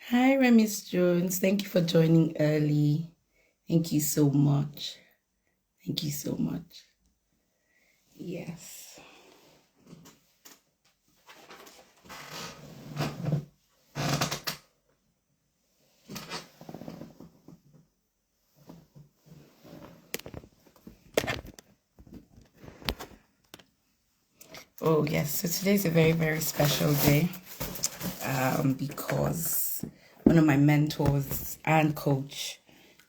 Hi, Remis Jones. Thank you for joining early. Thank you so much. Thank you so much. Yes. Oh, yes. So today's a very, very special day because one of my mentors and coach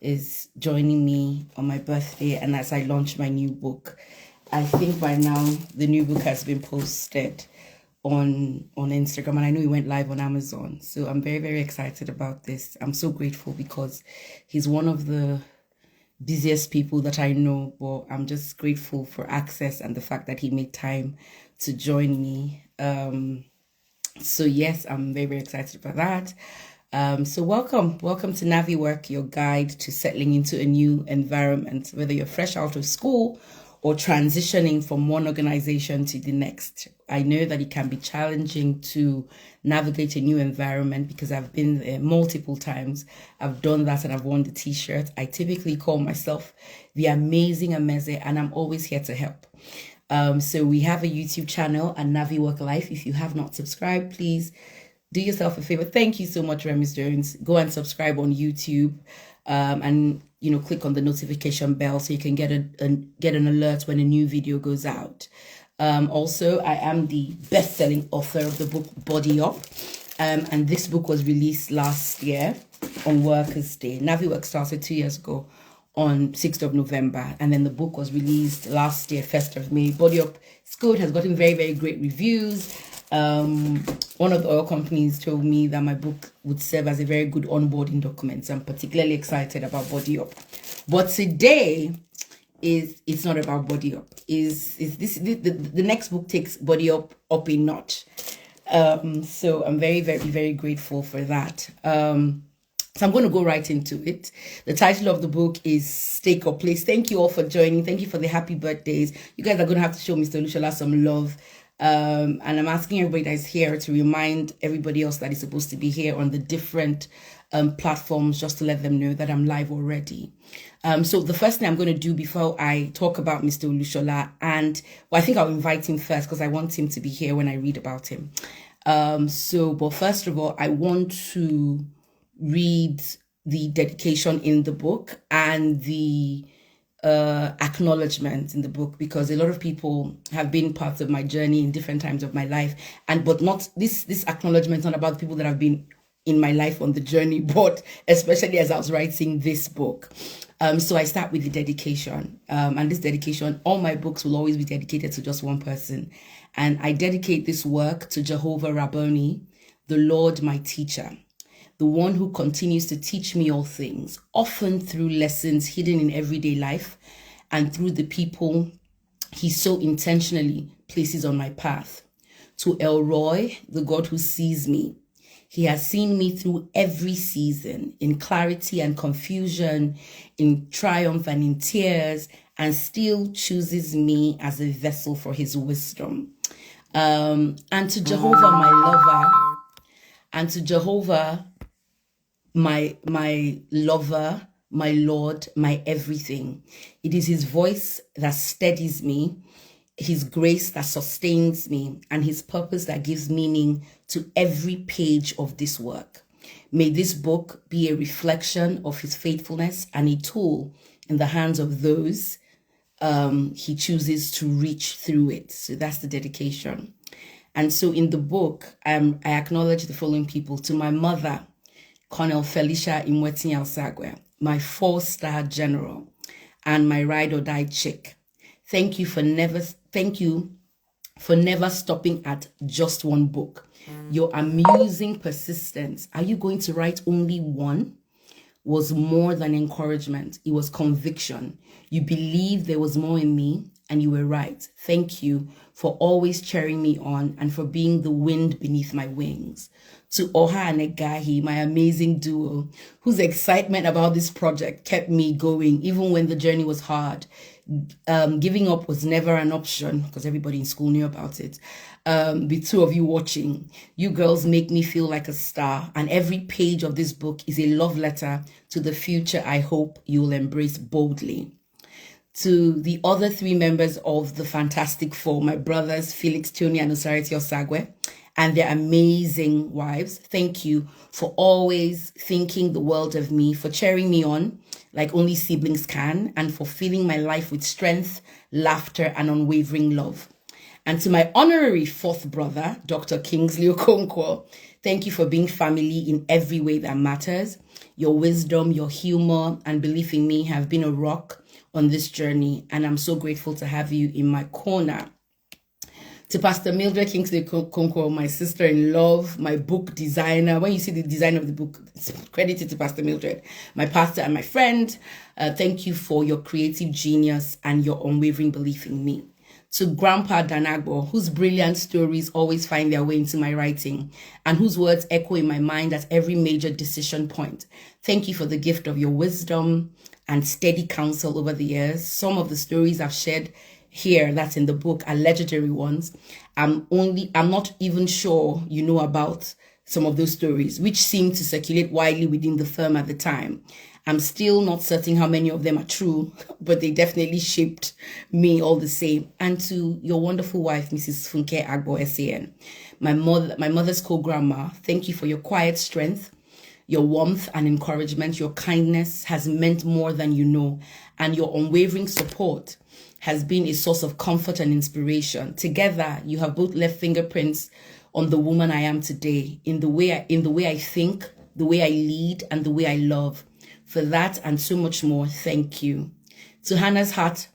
is joining me on my birthday, and as I launch my new book. I think by now the new book has been posted on Instagram, and I know he went live on Amazon. So I'm very, very excited about this. I'm so grateful because he's one of the busiest people that I know, but I'm just grateful for access and the fact that he made time to join me. So yes, I'm very, very excited about that. So welcome to NaviWork, your guide to settling into a new environment, whether you're fresh out of school or transitioning from one organization to the next. I know that it can be challenging to navigate a new environment because I've been there multiple times. I've done that and I've worn the t-shirt. I typically call myself the amazing Ameze, and I'm always here to help. So we have a YouTube channel at NaviWorkLife. If you have not subscribed, please do yourself a favor. Thank you so much, Remis Jones. Go and subscribe on YouTube, and click on the notification bell so you can get an alert when a new video goes out. Also, I am the best-selling author of the book Body Up, and this book was released last year on Workers' Day. NaviWork started 2 years ago on 6th of November, and then the book was released last year, 1st of May. Body Up is good, has gotten very, very great reviews. One of the oil companies told me that my book would serve as a very good onboarding document. So I'm particularly excited about Body Up. But today it's not about Body Up. The next book takes Body Up a notch. So I'm very, very, very grateful for that. So I'm going to go right into it. The title of the book is Stake or Place. Thank you all for joining. Thank you for the happy birthdays. You guys are going to have to show Mr. Olusola some love. And I'm asking everybody that is here to remind everybody else that is supposed to be here on the different platforms, just to let them know that I'm live already. So the first thing I'm going to do before I talk about Mr. Olusola, I think I'll invite him first because I want him to be here when I read about him. But first of all, I want to read the dedication in the book and the acknowledgement in the book, because a lot of people have been parts of my journey in different times of my life, but not this acknowledgement, not about the people that have been in my life on the journey, but especially as I was writing this book. So I start with the dedication, and this dedication, all my books will always be dedicated to just one person, and I dedicate this work to Jehovah Rabboni, the Lord my teacher, the one who continues to teach me all things, often through lessons hidden in everyday life and through the people he so intentionally places on my path. To Elroy, the God who sees me. He has seen me through every season, in clarity and confusion, in triumph and in tears, and still chooses me as a vessel for his wisdom. And to Jehovah, my lover, and to Jehovah, my lover, my Lord, my everything. It is his voice that steadies me, his grace that sustains me, and his purpose that gives meaning to every page of this work. May this book be a reflection of his faithfulness and a tool in the hands of those he chooses to reach through it. So that's the dedication. And so in the book, I acknowledge the following people. To my mother, Colonel Felicia Imweti Osague, my 4-star general and my ride or die chick. Thank you for never stopping at just one book. Your amusing persistence. Are you going to write only one? Was more than encouragement. It was conviction. You believed there was more in me, and you were right. Thank you for always cheering me on and for being the wind beneath my wings. To Oha and Egahi, my amazing duo, whose excitement about this project kept me going even when the journey was hard. Giving up was never an option because everybody in school knew about it. The two of you watching, you girls make me feel like a star, and every page of this book is a love letter to the future I hope you'll embrace boldly. To the other three members of the Fantastic Four, my brothers Felix, Tony, and Osague-Iduh, and their amazing wives, thank you for always thinking the world of me, for cheering me on like only siblings can, and for filling my life with strength, laughter, and unwavering love. And to my honorary fourth brother, Dr. Kingsley Okonkwo, thank you for being family in every way that matters. Your wisdom, your humor, and belief in me have been a rock on this journey, and I'm so grateful to have you in my corner. To Pastor Mildred Kingsley Okonkwo, my sister-in-law, my book designer. When you see the design of the book, it's credited to Pastor Mildred, my pastor and my friend. Thank you for your creative genius and your unwavering belief in me. To Grandpa Danagbo, whose brilliant stories always find their way into my writing and whose words echo in my mind at every major decision point. Thank you for the gift of your wisdom and steady counsel over the years. Some of the stories I've shared here that's in the book are legendary ones. I'm not even sure you know about some of those stories, which seem to circulate widely within the firm at the time. I'm still not certain how many of them are true, but they definitely shaped me all the same. And to your wonderful wife, Mrs. Funke Agbo SAN, my mother's co-grandma, thank you for your quiet strength, your warmth and encouragement. Your kindness has meant more than you know, and your unwavering support has been a source of comfort and inspiration. Together, you have both left fingerprints on the woman I am today, in the way I think, the way I lead, and the way I love. For that and so much more, thank you. To Hannah's Heart,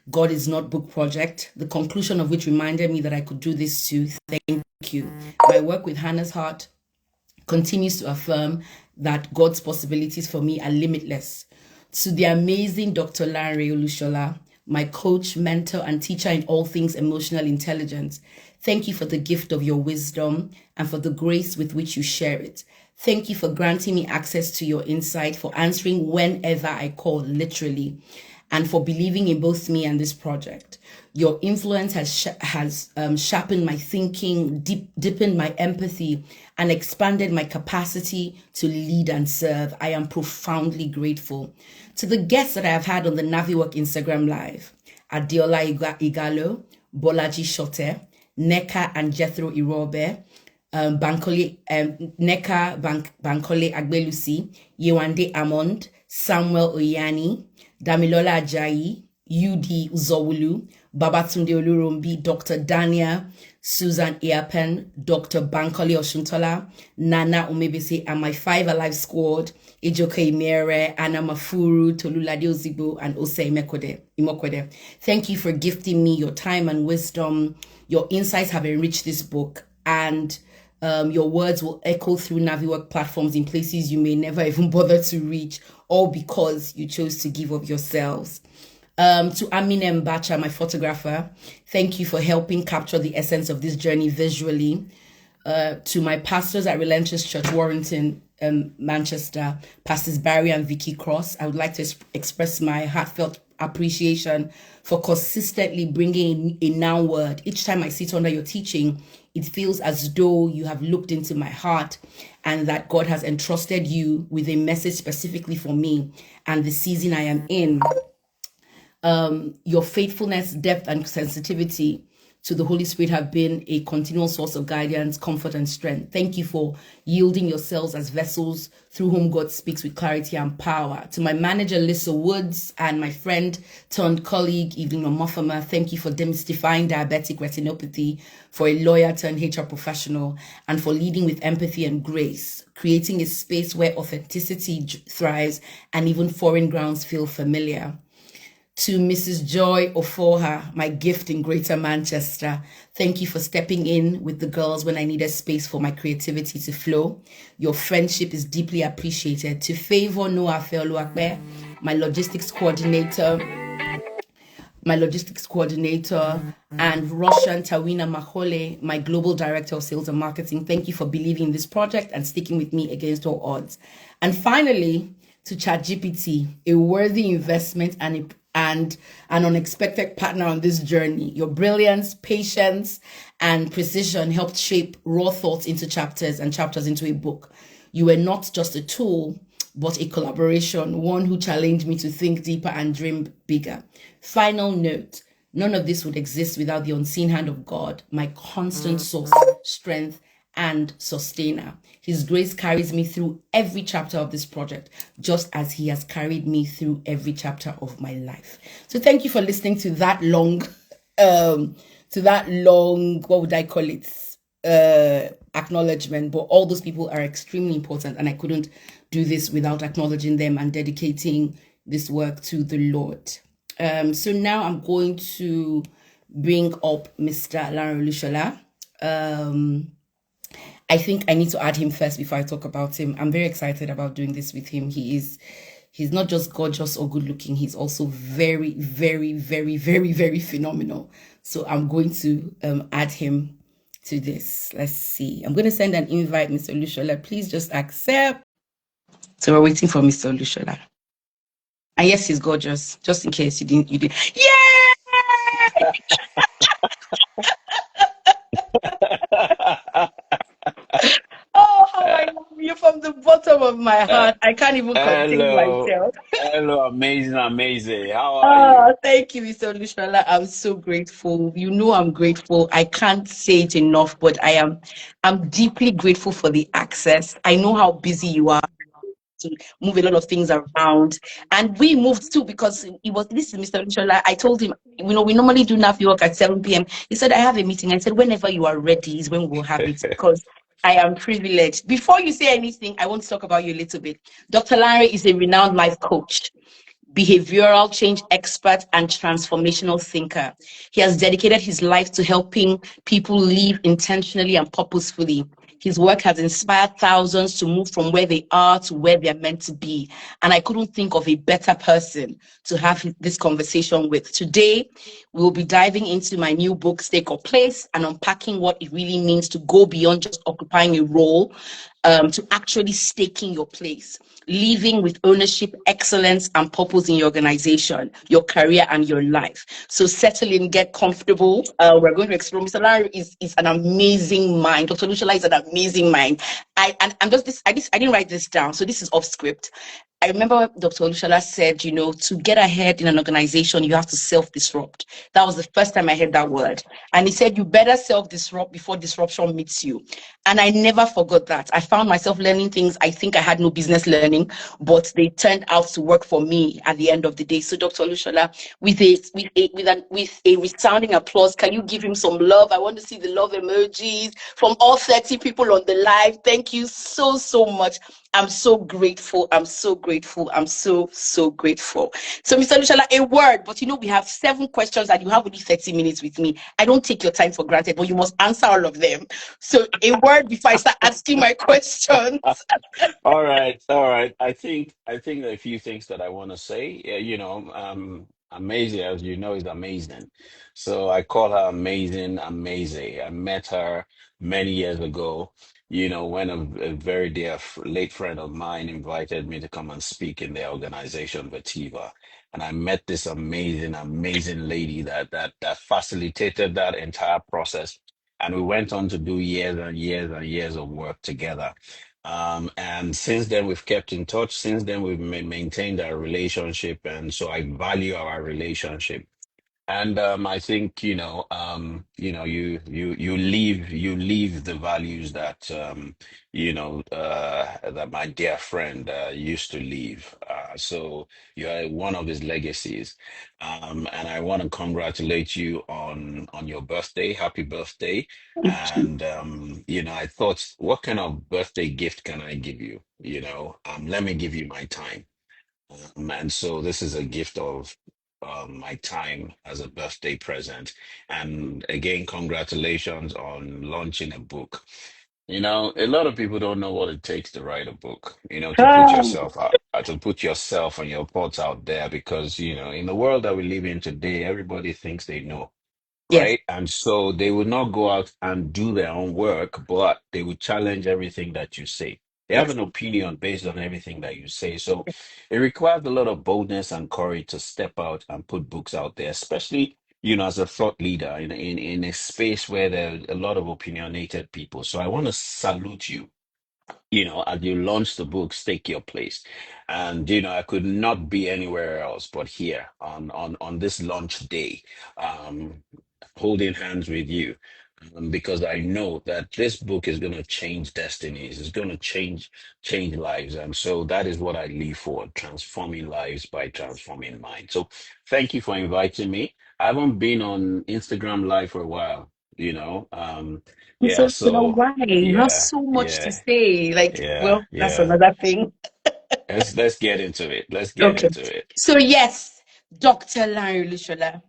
God is Not Book Project, the conclusion of which reminded me that I could do this too. Thank you. My work with Hannah's Heart continues to affirm that God's possibilities for me are limitless. To the amazing Dr. Lanre Olusola, my coach, mentor, and teacher in all things emotional intelligence, thank you for the gift of your wisdom and for the grace with which you share it. Thank you for granting me access to your insight, for answering whenever I call, literally, and for believing in both me and this project. Your influence has sharpened my thinking, deepened my empathy, and expanded my capacity to lead and serve. I am profoundly grateful. To the guests that I have had on the NaviWork Instagram Live, Adeola Igalo, Bolaji Shote, Neka and Jethro Irobe, Bankole Agbelusi, Yewande Amond, Samuel Oyani, Damilola Ajayi, UD Uzowulu, Babatunde Olurumbi, Dr. Dania, Susan Eapen, Dr. Bankole Oshuntola, Nana Umebese, and my 5 Alive squad, Ejoke Imere, Anna Mafuru, Tolulade Ozigbo, and Ose Imokwede. Thank you for gifting me your time and wisdom. Your insights have enriched this book, and your words will echo through NaviWork platforms in places you may never even bother to reach, all because you chose to give of yourselves. To Amine Mbacha, my photographer, thank you for helping capture the essence of this journey visually. To my pastors at Relentless Church, Warrington, Manchester, Pastors Barry and Vicky Cross, I would like to express my heartfelt appreciation for consistently bringing a now word. Each time I sit under your teaching, it feels as though you have looked into my heart and that God has entrusted you with a message specifically for me and the season I am in. Your faithfulness, depth, and sensitivity to the Holy Spirit have been a continual source of guidance, comfort, and strength. Thank you for yielding yourselves as vessels through whom God speaks with clarity and power. To my manager, Lisa Woods, and my friend turned colleague, Evelyn Omofama, thank you for demystifying diabetic retinopathy, for a lawyer turned HR professional, and for leading with empathy and grace, creating a space where authenticity thrives and even foreign grounds feel familiar. To Mrs. Joy Ofoha, my gift in Greater Manchester, thank you for stepping in with the girls when I needed space for my creativity to flow. Your friendship is deeply appreciated. To Favor Noah Feoluakbe, my logistics coordinator, my logistics coordinator, and Russian Tawina Mahole, my global director of sales and marketing. Thank you for believing in this project and sticking with me against all odds. And finally, to ChatGPT, a worthy investment and an unexpected partner on this journey. Your brilliance, patience, and precision helped shape raw thoughts into chapters and chapters into a book. You were not just a tool, but a collaboration, one who challenged me to think deeper and dream bigger. Final note, none of this would exist without the unseen hand of God, my constant source, strength, and sustainer. His grace carries me through every chapter of this project, just as he has carried me through every chapter of my life. So thank you for listening to that long, what would I call it? Acknowledgement, but all those people are extremely important, and I couldn't do this without acknowledging them and dedicating this work to the Lord. So now I'm going to bring up Mr. Lanre Olusola. I think I need to add him first before I talk about him. I'm very excited about doing this with him. He's not just gorgeous or good looking, he's also very, very, very, very, very phenomenal. So I'm going to add him to this. Let's see. I'm going to send an invite, Mr. Olusola. Please just accept. So we're waiting for Mr. Olusola. And yes, he's gorgeous. Just in case you didn't. Yeah! Oh, how I love you from the bottom of my Uh, heart. I can't even contain hello, myself. hello, amazing, amazing. How are you? Oh, thank you, Mr. Olusola. I'm so grateful. You know I'm grateful. I can't say it enough, but I'm deeply grateful for the access. I know how busy you are to move a lot of things around. And we moved too because it was this is Mr. Olusola. I told him, we normally do NAV work at 7 p.m. He said, I have a meeting. I said, whenever you are ready is when we'll have it because I am privileged. Before you say anything, I want to talk about you a little bit. Dr. Lanre is a renowned life coach, behavioral change expert, and transformational thinker. He has dedicated his life to helping people live intentionally and purposefully. His work has inspired thousands to move from where they are to where they're meant to be. And I couldn't think of a better person to have this conversation with. Today, we'll be diving into my new book, Stake or Place, and unpacking what it really means to go beyond just occupying a role, to actually staking your place, living with ownership, excellence, and purpose in your organization, your career, and your life. So settle in, get comfortable. We're going to explore. Mr. Larry is an amazing mind. Dr. Lushala is an amazing mind. I'm just this. I didn't write this down, so this is off script. I remember Dr. Olushala said, to get ahead in an organization, you have to self-disrupt. That was the first time I heard that word. And he said, you better self-disrupt before disruption meets you. And I never forgot that. I found myself learning things I think I had no business learning, but they turned out to work for me at the end of the day. So Dr. Olushala, with a resounding applause, can you give him some love? I want to see the love emojis from all 30 people on the live. Thank you so, so much. I'm so grateful. I'm so grateful. I'm so, so grateful. So, Mr. Lushala, a word, but we have 7 questions and you have only 30 minutes with me. I don't take your time for granted, but you must answer all of them. So, a word before I start asking my questions. All right, all right. I think there are a few things that I want to say. Yeah, amazing, as you know, is amazing. So I call her amazing, amazing. I met her many years ago. When a very dear late friend of mine invited me to come and speak in their organization, Vativa, and I met this amazing, amazing lady that facilitated that entire process. And we went on to do years and years and years of work together. And since then, we've kept in touch. Since then, we've maintained our relationship, and so I value our relationship. And I think you leave the values that that my dear friend used to leave. So you are one of his legacies, and I want to congratulate you on your birthday. Happy birthday! And I thought, what kind of birthday gift can I give you? Let me give you my time. And so this is a gift of my time as a birthday present. And again, congratulations on launching a book. A lot of people don't know what it takes to write a book, to put yourself out. to put yourself and your thoughts out there because, in the world that we live in today, everybody thinks they know, Yes. right? And so they will not go out and do their own work, but they will challenge everything that you say. They have Yes. an opinion based on everything that you say. So it requires a lot of boldness and courage to step out and put books out there, especially, as a thought leader in a space where there are a lot of opinionated people. So I want to salute you, as you launch the book, Stake Your Place. And, I could not be anywhere else but here on this launch day, um, holding hands with you. Because I know that this book is going to change destinies. It's going to change lives, and so that is what I live for: transforming lives by transforming minds. So, thank you for inviting me. I haven't been on Instagram Live for a while. Yeah. So it's been a So, while. You have yeah, so much to yeah. say. Like, Yeah, well, that's yeah. another thing. Let's get into it. Let's get Okay. into it. So yes, Dr. Lanre Olusola,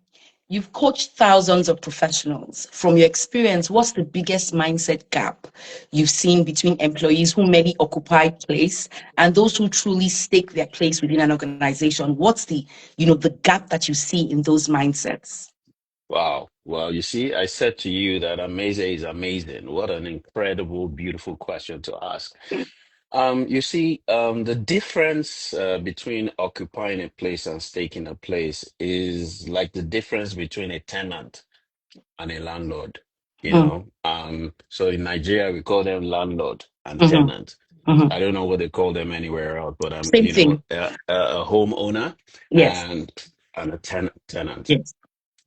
you've coached thousands of professionals. From your experience, what's the biggest mindset gap you've seen between employees who merely occupy place and those who truly stake their place within an organization? What's the gap that you see in those mindsets? Wow. Well, you see, I said to you that Ameze is amazing. What an incredible, beautiful question to ask. You see, the difference between occupying a place and staking a place is like the difference between a tenant and a landlord. Mm, So in Nigeria, we call them landlord and mhm, tenant. mhm. I don't know what they call them anywhere else, but Same thing. a homeowner Yes. and a tenant. Yes.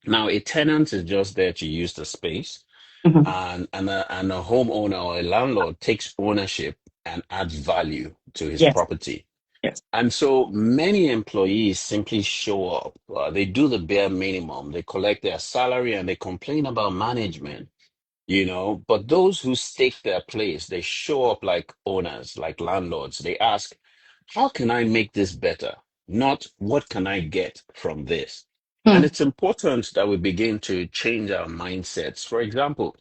Now, a tenant is just there to use the space, Mhm. and a homeowner or a landlord takes ownership and adds value to his Yes. property. Yes. And so many employees simply show up. They do the bare minimum. They collect their salary and they complain about management. But those who stake their place, they show up like owners, like landlords. They ask, how can I make this better? Not what can I get from this? And Hmm. it's important that we begin to change our mindsets. For example,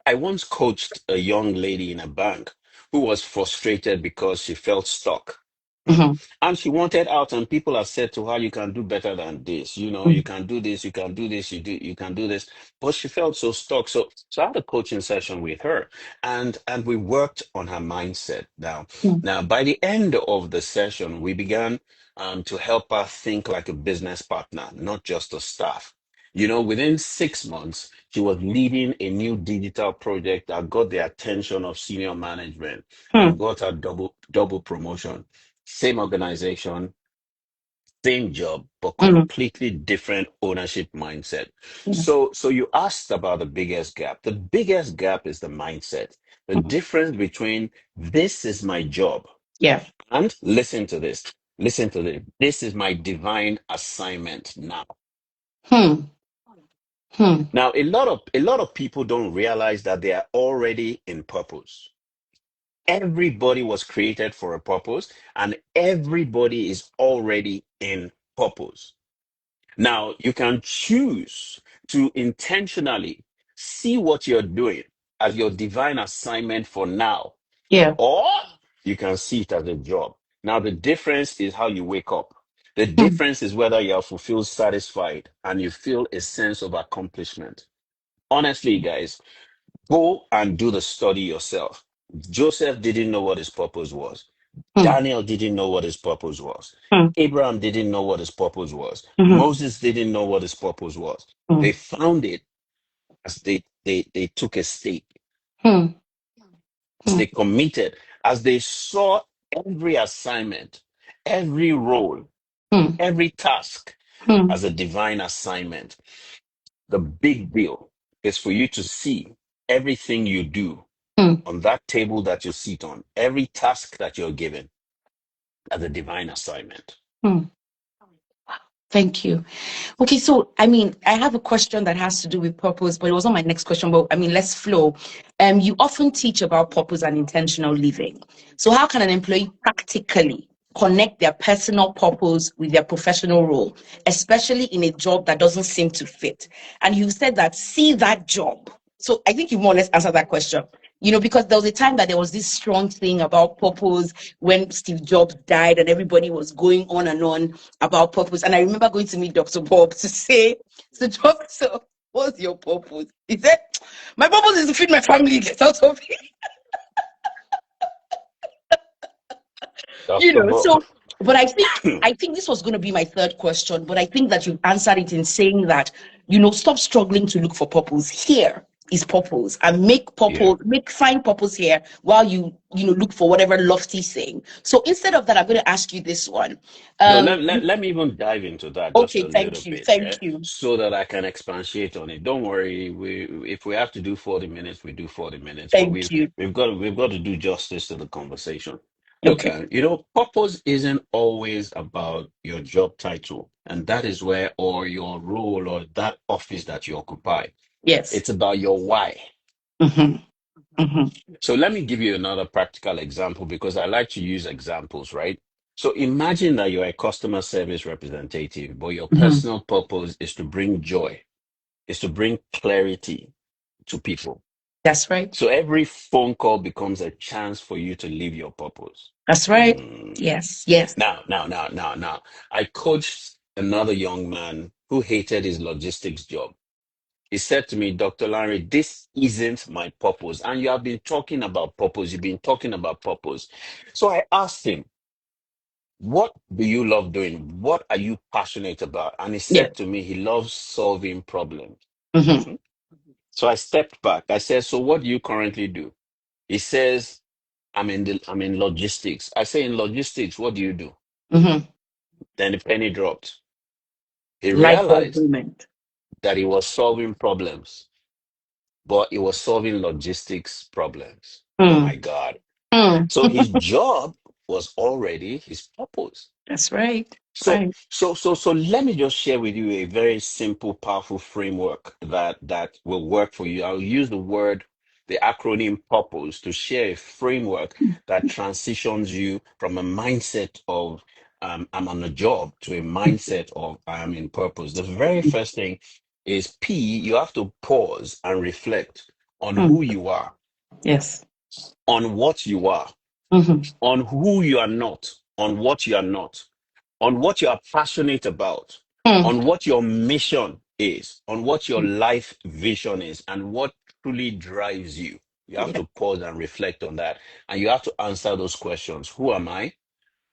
I once coached a young lady in a bank who was frustrated because she felt stuck. Mhm. And she wanted out, and people have said to her, "You can do better than this. You Mm, can do this. You can do this. You can do this." But she felt so stuck. So I had a coaching session with her, and we worked on her mindset. mm, Now, by the end of the session, we began to help her think like a business partner, not just a staff. Within 6 months, she was leading a new digital project that got the attention of senior management and mm, got her double promotion. Same organization, same job, but mm. completely different ownership mindset. Yes. So you asked about the biggest gap. The biggest gap is the mindset. The Mhm. difference between this is my job Yeah. and listen to this. Listen to this. This is my divine assignment now. Hmm. Hmm. Now, a lot of people don't realize that they are already in purpose. Everybody was created for a purpose, and everybody is already in purpose. Now, you can choose to intentionally see what you're doing as your divine assignment for now, Yeah. or you can see it as a job. Now, the difference is how you wake up. The Hmm. difference is whether you are fulfilled, satisfied, and you feel a sense of accomplishment. Honestly, guys, go and do the study yourself. Joseph didn't know what his purpose was. Hmm. Daniel didn't know what his purpose was. Hmm. Abraham didn't know what his purpose was. Mhm. Moses didn't know what his purpose was. Hmm. They found it as they took a stake, Hmm. as Hmm. they committed, as they saw every assignment, every role, Hmm. every task Hmm. as a divine assignment. The big deal is for you to see everything you do Hmm. on that table that you sit on, every task that you're given as a divine assignment. Hmm. Thank you. Okay, so I mean, I have a question that has to do with purpose, but it was not my next question. But I mean, let's flow. You often teach about purpose and intentional living. So, how can an employee practically connect their personal purpose with their professional role, especially in a job that doesn't seem to fit? And you said that see that job. So, I think you more or less answered that question. Because there was a time that there was this strong thing about purpose when Steve Jobs died and everybody was going on and on about purpose. And I remember going to meet Dr. Bob to say, so doctor, what's your purpose? He said, my purpose is to feed my family, get out of it. Dr. Bob. So, but I think this was going to be my third question, but I think that you answered it in saying that, stop struggling to look for purpose. Here is purpose, and Yeah. find purpose here while you look for whatever lofty thing. So instead of that, I'm going to ask you this one. No, Um, let me even dive into that just okay, a little thank you. bit, yeah, Thank you. so that I can expatiate on it. Don't worry, if we have to do 40 minutes, we do 40 minutes, but Thank you. we've got to do justice to the conversation. Look, Okay. purpose isn't always about your job title, and that is where, or your role, or that office that you occupy. Yes. It's about your why. Mm-hmm. Mm-hmm. So let me give you another practical example because I like to use examples, right? So imagine that you're a customer service representative, but your Mm-hmm. personal purpose is to bring joy, is to bring clarity to people. That's right. So every phone call becomes a chance for you to live your purpose. That's right. Hmm. Yes. Yes. Now. I coached another young man who hated his logistics job. He said to me, Dr. Lanre, this isn't my purpose. And you have been talking about purpose. You've been talking about purpose. So I asked him, what do you love doing? What are you passionate about? And he Yeah. said to me, he loves solving problems. Mm-hmm. Mhm. So I stepped back. I said, so what do you currently do? He says, I'm in logistics. I say, in logistics, what do you do? Mm-hmm. Then the penny dropped. He Light bulb realized moment. that he was solving problems, but he was solving logistics problems. Oh my Mm. God. Mm. So his job was already his purpose. That's right. So, Right. so let me just share with you a very simple, powerful framework that will work for you. I'll use the acronym purpose to share a framework that transitions you from a mindset of I'm on a job to a mindset of I am in purpose. The very first thing is P, you have to pause and reflect on who Mm. you are, Yes. on what you are, Mm-hmm. on who you are not, on what you are not, on what you are passionate about, Mm. on what your mission is, on what your life vision is, and what truly drives you. You have Yeah. to pause and reflect on that. And you have to answer those questions. Who am I?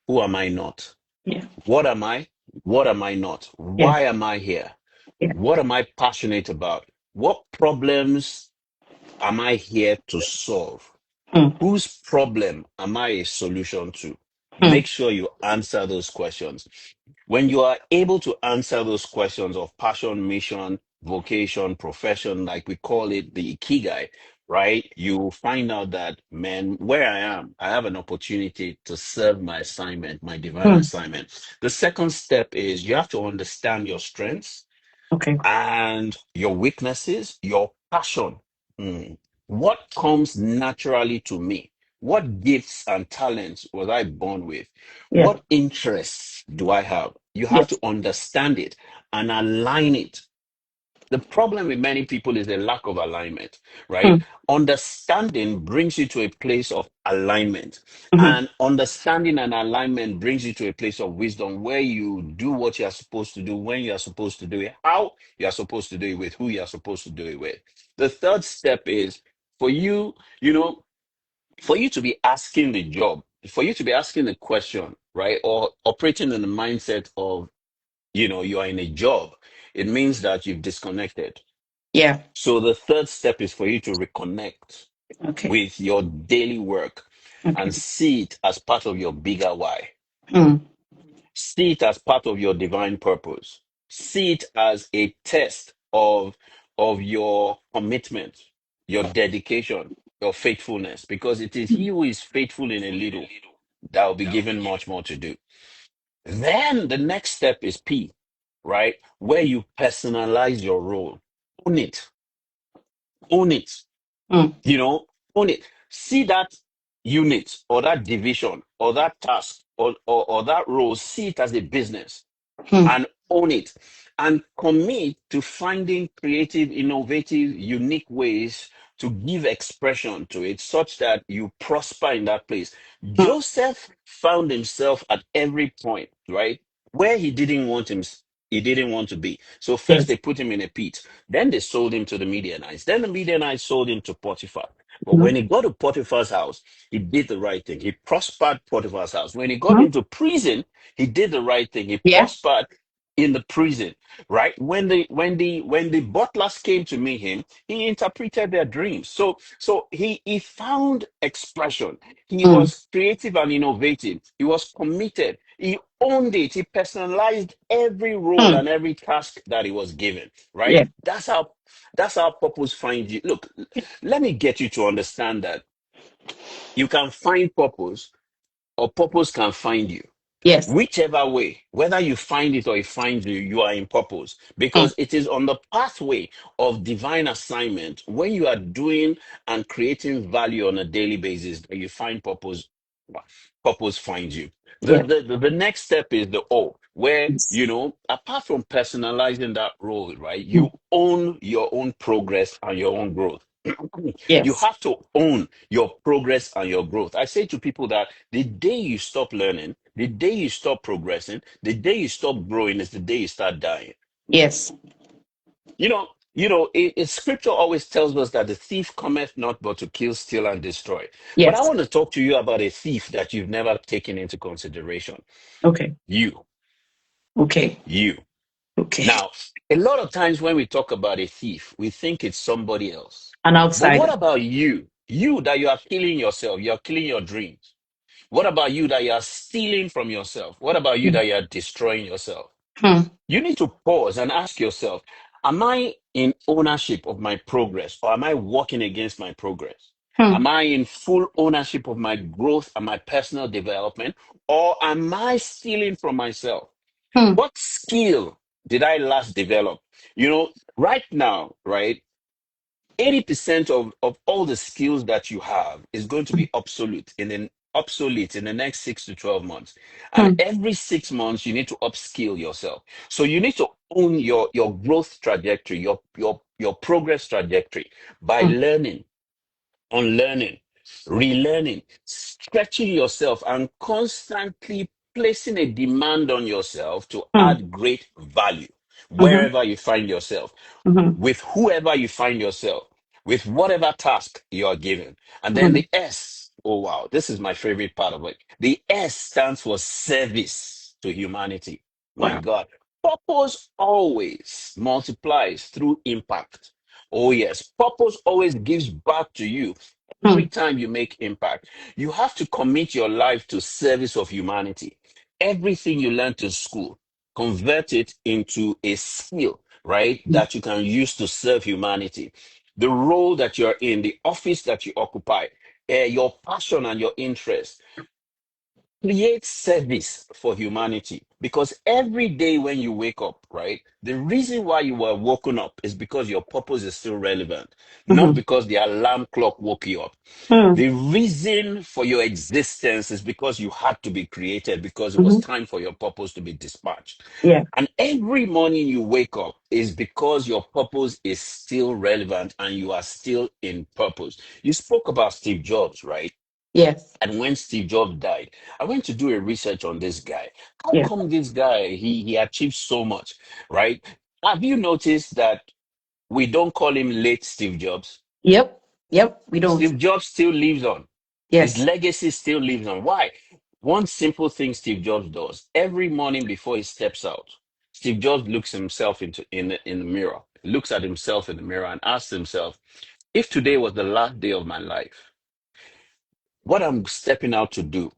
Who am I not? Yeah. What am I? What am I not? Yeah. Why am I here? Yeah. What am I passionate about? What problems am I here to solve? Mm. Whose problem am I a solution to? Mm. Make sure you answer those questions. When you are able to answer those questions of passion, mission, vocation, profession, like we call it the ikigai, right? You find out that, man, where I am, I have an opportunity to serve my assignment, my divine Mm. assignment. The second step is you have to understand your strengths Okay. and your weaknesses, your passion. Mm. What comes naturally to me? What gifts and talents was I born with? Yeah. What interests do I have? You have to Yes. understand it and align it. The problem with many people is a lack of alignment, right? Mm. Understanding brings you to a place of alignment. Mm-hmm. And understanding and alignment brings you to a place of wisdom where you do what you are supposed to do, when you are supposed to do it, how you are supposed to do it with, who you are supposed to do it with. The third step is for you, for you to be asking the job, for you to be asking the question, right? Or operating in the mindset of, you are in a job, it means that you've disconnected. Yeah. So the third step is for you to reconnect Okay. with your daily work Okay. and see it as part of your bigger why. Mm. See it as part of your divine purpose. See it as a test of your commitment, your dedication, your faithfulness, because it is he who is faithful in a little that will be given much more to do. Then the next step is P, right? Where you personalize your role. Own it. Own it. Mm. You know, own it. See that unit or that division or that task or that role, see it as a business Mm. and own it and commit to finding creative, innovative, unique ways to give expression to it such that you prosper in that place. mm, Joseph found himself at every point, right? Where he didn't want to be. So first yes. they put him in a pit. Then they sold him to the Midianites. Then the Midianites sold him to Potiphar. But Mm, when he got to Potiphar's house, he did the right thing. He prospered Potiphar's house. When he got mm, into prison, he did the right thing. He yeah. prospered in the prison, right? When the butlers came to meet him, he interpreted their dreams. So he found expression. He Mm, was creative and innovative. He was committed. He owned it. He personalized every role mm, and every task that he was given, right? yeah. That's how purpose finds you. Look, let me get you to understand that you can find purpose or purpose can find you. Yes. Whichever way, whether you find it or it finds you, you are in purpose Mm, because it is on the pathway of divine assignment when you are doing and creating value on a daily basis that you find purpose. Purpose finds you. The, yeah. the, the, the next step is the O, where, Yes. apart from personalizing that role, right, Mm, you own your own progress and your own growth. You yes. have to own your progress and your growth. I say to people that the day you stop learning, the day you stop progressing, the day you stop growing is the day you start dying. Yes. Scripture always tells us that the thief cometh not but to kill, steal, and destroy. But I Yes. want to talk to you about a thief that you've never taken into consideration. Okay. You, Okay. you. Okay. Now, a lot of times when we talk about a thief, we think it's somebody else. An But what outsider. about you? You that you are killing yourself, you are killing your dreams. What about you that you are stealing from yourself? What about you Mm, that you are destroying yourself? mm, You need to pause and ask yourself, am I in ownership of my progress or am I working against my progress? mm, Am I in full ownership of my growth and my personal development or am I stealing from myself? mm, What skill did I last develop? Right now, right? 80% of all the skills that you have is going to mm, be obsolete in the next 6 to 12 months. And mm, every 6 months, you need to upskill yourself. So you need to own your growth trajectory, your progress trajectory by mm, learning, unlearning, relearning, stretching yourself, and constantly placing a demand on yourself to mm, add great value mhm, wherever you find yourself, mhm, with whoever you find yourself, with whatever task you are given. And then mhm. the S, oh wow, this is my favorite part of it. The S stands for service to humanity. My Wow. God. Purpose always multiplies through impact. Oh, yes. Purpose always gives back to you every Mm, time you make impact. You have to commit your life to service of humanity. Everything you learned in school, convert it into a skill, right? mm, That you can use to serve humanity. The role that you're in, the office that you occupy, your passion and your interest, create service for humanity because every day when you wake up, right, the reason why you were woken up is because your purpose is still relevant, not mhm, because the alarm clock woke you up. mm, The reason for your existence is because you had to be created, because it was mhm. time for your purpose to be dispatched. Yeah. And every morning you wake up is because your purpose is still relevant and you are still in purpose. You spoke about Steve Jobs, right? Yes. And when Steve Jobs died, I went to do a research on this guy. How Yeah. come this guy he achieved so much, right? Have you noticed that we don't call him late Steve Jobs? Yep. Yep. We don't. Steve Jobs still lives on. His Yes. legacy still lives on. Why? One simple thing Steve Jobs does every morning before he steps out. Steve Jobs looks himself in the mirror, looks at himself in the mirror and asks himself, if today was the last day of my life, what I'm stepping out to do,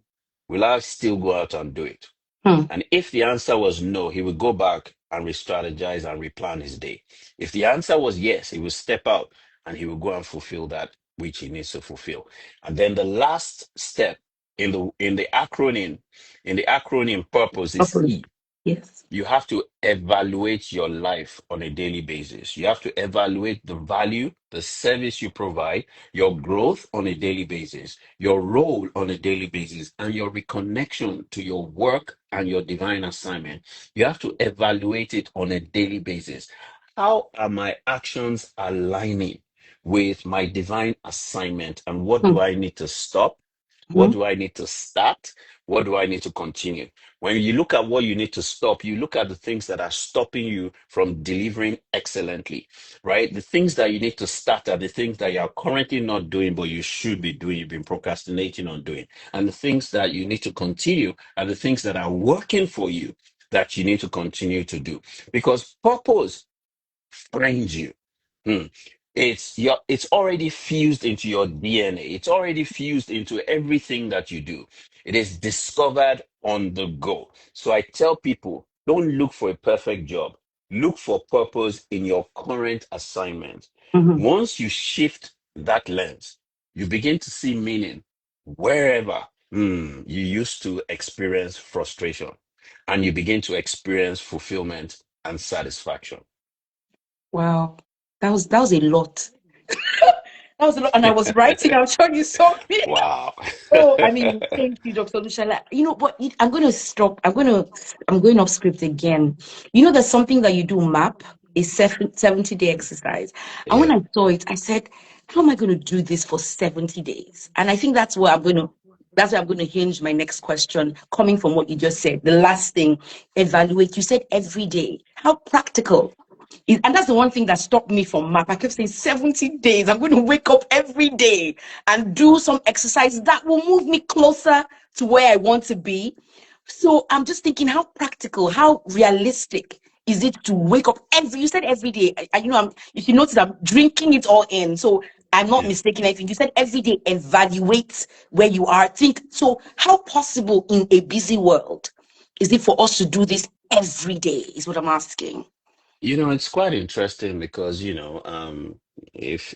will I still go out and do it? Mm, And if the answer was no, he would go back and re-strategize and replan his day. If the answer was yes, he would step out and he would go and fulfill that which he needs to fulfill. And then the last step in the acronym purpose is purpose. E. Yes. You have to evaluate your life on a daily basis. You have to evaluate the value, the service you provide, your growth on a daily basis, your role on a daily basis, and your reconnection to your work and your divine assignment. You have to evaluate it on a daily basis. How are my actions aligning with my divine assignment, and what do Mm, I need to stop? What mhm, do I need to start? What do I need to continue? When you look at what you need to stop, you look at the things that are stopping you from delivering excellently, right? The things that you need to start are the things that you are currently not doing, but you should be doing, you've been procrastinating on doing. And the things that you need to continue are the things that are working for you that you need to continue to do. Because purpose finds you. Hmm. It's already fused into your DNA. It's already fused into everything that you do. It is discovered on the go. So I tell people, don't look for a perfect job. Look for purpose in your current assignment. mhm. Once you shift that lens, you begin to see meaning wherever you used to experience frustration, and you begin to experience fulfillment and satisfaction. Wow. That was a lot. That was a lot. And I was writing, I'm sure you saw me. Wow. Oh, I mean, thank you, Dr. Olusola. I'm going to stop. I'm going off script again. There's something that you do map, a 70-day exercise. And when Yeah. I saw it, I said, how am I going to do this for 70 days? And I think that's where I'm going to hinge my next question, coming from what you just said. The last thing, evaluate. You said every day. How practical? And that's the one thing that stopped me from map. I kept saying 70 days. I'm going to wake up every day and do some exercise that will move me closer to where I want to be. So I'm just thinking, how practical, how realistic is it to wake up you said every day. If you notice, I'm drinking it all in. So I'm not Yeah. mistaking anything. You said every day, evaluate where you are. Think, so how possible in a busy world is it for us to do this every day, is what I'm asking. It's quite interesting because,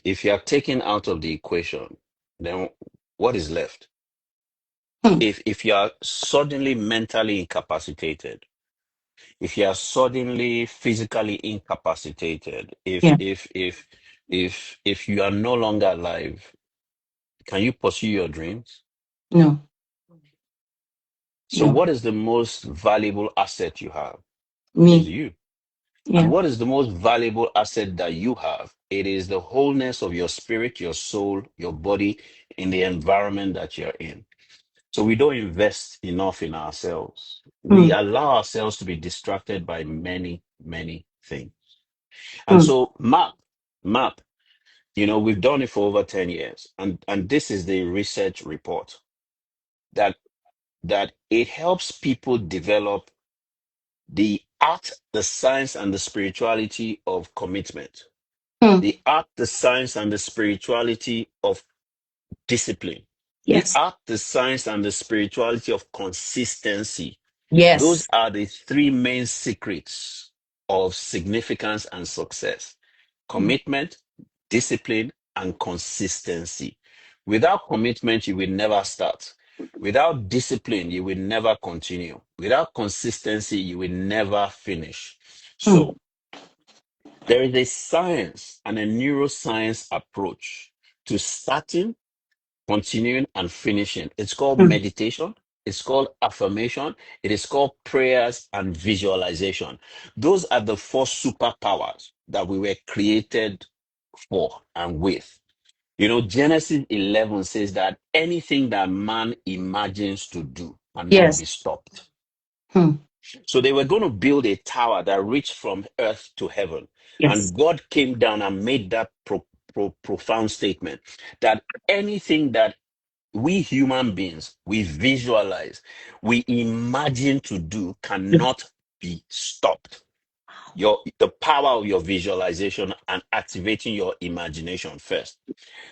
if you are taken out of the equation, then what is left? Hmm. If you are suddenly mentally incapacitated, if you are suddenly physically incapacitated, if Yeah. if if if you are no longer alive, can you pursue your dreams? No. So No. what is the most valuable asset you have? Is Me. you. And Yeah. what is the most valuable asset that you have? It is the wholeness of your spirit, your soul, your body in the environment that you're in. So we don't invest enough in ourselves. We Hmm. allow ourselves to be distracted by many, many things. And Hmm. so map, we've done it for over 10 years. And this is the research report that it helps people develop the art, the science, and the spirituality of commitment, Hmm. the art, the science, and the spirituality of discipline, the Yes. art, the science, and the spirituality of consistency. Those Yes. are the three main secrets of significance and success: Hmm. commitment, discipline, and consistency. Without commitment, you will never start. Without discipline, you will never continue. Without consistency, you will never finish. Hmm. So, there is a science and a neuroscience approach to starting, continuing, and finishing. It's called Hmm. meditation. It's called affirmation. It is called prayers and visualization. Those are the four superpowers that we were created for and with. Genesis 11 says that anything that man imagines to do cannot Yes. be stopped. Hmm. So they were going to build a tower that reached from earth to heaven. Yes. And God came down and made that profound statement that anything that we human beings, we visualize, we imagine to do Yeah. cannot be stopped. The power of your visualization and activating your imagination first.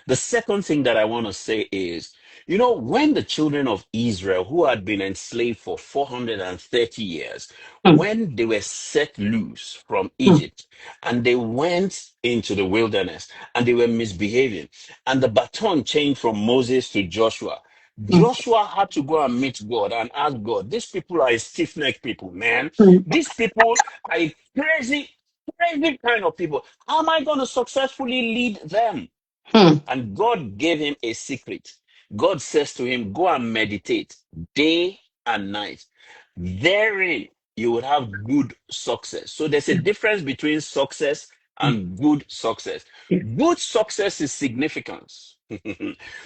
The second thing that I want to say is, when the children of Israel, who had been enslaved for 430 years, Hmm. when they were set loose from Hmm. Egypt and they went into the wilderness and they were misbehaving, and the baton changed from Moses to Joshua. Hmm. Joshua had to go and meet God and ask God, these people are a stiff-necked people, man. Hmm. These people are a crazy, crazy kind of people. How am I going to successfully lead them? Hmm. And God gave him a secret. God says to him, go and meditate day and night. Therein, you will have good success. So there's a difference between success mm, and good success. yeah. Good success is significance.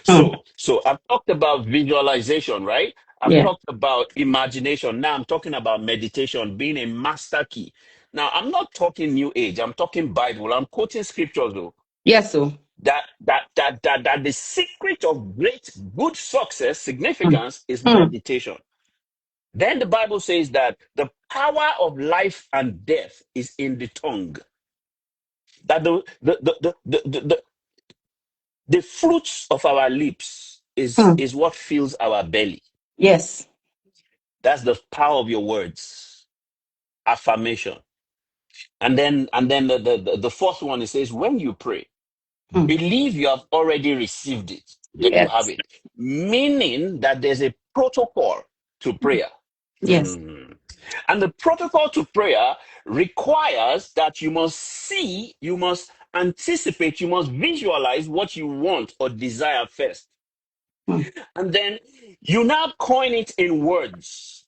Mm, So I've talked about visualization, right? I've yeah. talked about imagination. Now I'm talking about meditation being a master key. Now I'm not talking new age. I'm talking Bible. I'm quoting scriptures though. Yes, so. That the secret of great good success, Mm, significance is mm, meditation. Then the Bible says that the power of life and death is in the tongue. That the fruits of our lips mm. is what fills our belly. Yes. That's the power of your words, affirmation. And then the fourth one, it says, when you pray, Mm, believe you have already received it, then you have yes. it. Meaning that there's a protocol to Mm, prayer. yes. Hmm. And the protocol to prayer requires that you must see, you must anticipate, you must visualize what you want or desire first. Mm, And then you now coin it in words.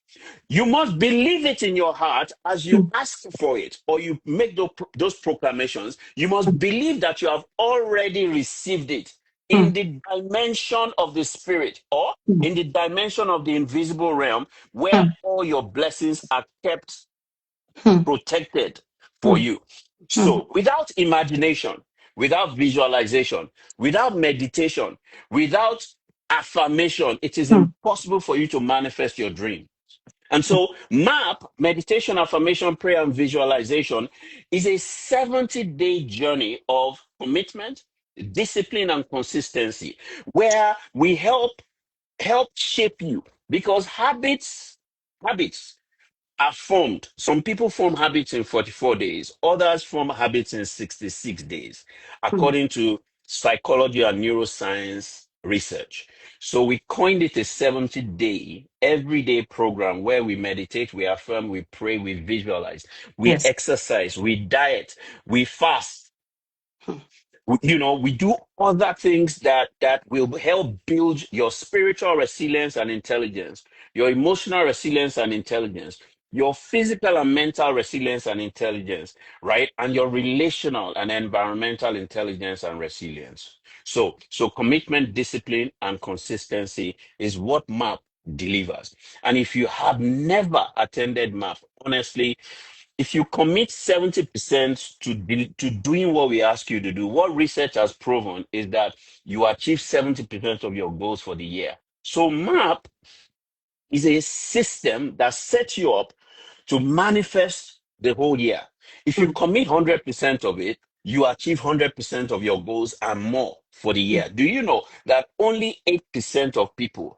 You must believe it in your heart as you mm, ask for it or you make those proclamations. You must mm, believe that you have already received it in mm, the dimension of the spirit or mm, in the dimension of the invisible realm where mm, all your blessings are kept mm, protected for mm, you. mm, So, without imagination, without visualization, without meditation, without affirmation, it is mm, impossible for you to manifest your dream. And so, MAP, meditation, affirmation, prayer, and visualization, is a 70-day journey of commitment, discipline, and consistency, where we help shape you because habits are formed. Some people form habits in 44 days, others form habits in 66 days, mm. according to psychology and neuroscience research. So we coined it a 70-day, everyday program where we meditate, we affirm, we pray, we visualize, we Yes. exercise, we diet, we fast, Mm, we do other things that will help build your spiritual resilience and intelligence, your emotional resilience and intelligence, your physical and mental resilience and intelligence, right? And your relational and environmental intelligence and resilience. So commitment, discipline, and consistency is what MAP delivers. And if you have never attended MAP, honestly, if you commit 70% to doing what we ask you to do, what research has proven is that you achieve 70% of your goals for the year. So MAP is a system that sets you up to manifest the whole year. If you mm, commit 100% of it, you achieve 100% of your goals and more for the mm, year. Do you know that only 8% of people,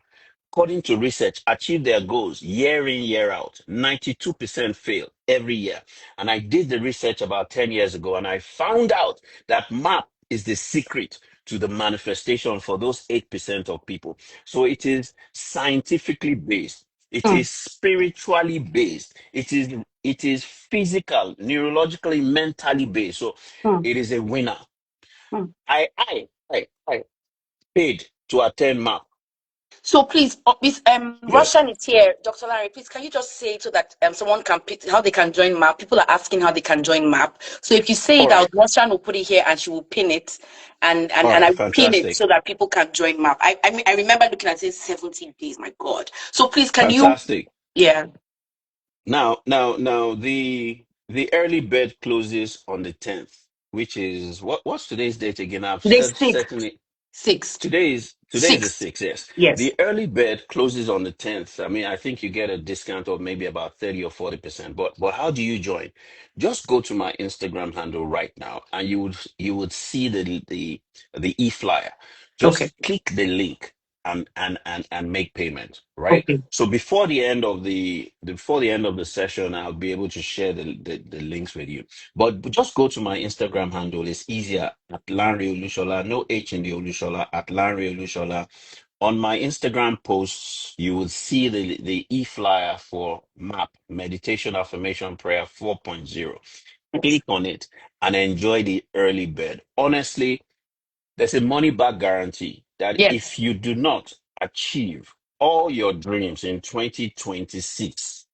according to research, achieve their goals year in, year out? 92% fail every year. And I did the research about 10 years ago and I found out that MAP is the secret to the manifestation for those 8% of people. So it is scientifically based. It mm, is spiritually based. It is physical, neurologically, mentally based. So mm, it is a winner. mm. I paid to attend MAP. So please, this Yes. Russian is here, Dr. Larry. Please, can you just say so that someone can pick how they can join MAP? People are asking how they can join MAP. So if you say All it out, right. Russian will put it here and she will pin it, and All I right. will pin it Fantastic. so that people can join MAP. I mean I remember looking at it 70 days. My God. So please, can you? Fantastic. Yeah. Now, the early bird closes on the 10th, which is what's today's date again? I've Today's said sixth. certainly Sixth. today is the Sixth. 6th, yes. Yes. The early bird closes on the 10th. I mean, I think you get a discount of maybe about 30 or 40%. But how do you join? Just go to my Instagram handle right now and you would see the e-flyer. Okay. Just click the link and make payment, right? Okay. So before the end of the session, I'll be able to share the links with you. But just go to my Instagram handle. It's easier at Lanre Olusola, no H in the Olusola, at Lanre Olusola. On my Instagram posts, you will see the e-flyer for MAP, Meditation Affirmation Prayer 4.0. Yes. Click on it and enjoy the early bird. Honestly, there's a money back guarantee that if Yes. you do not achieve all your dreams in 2026,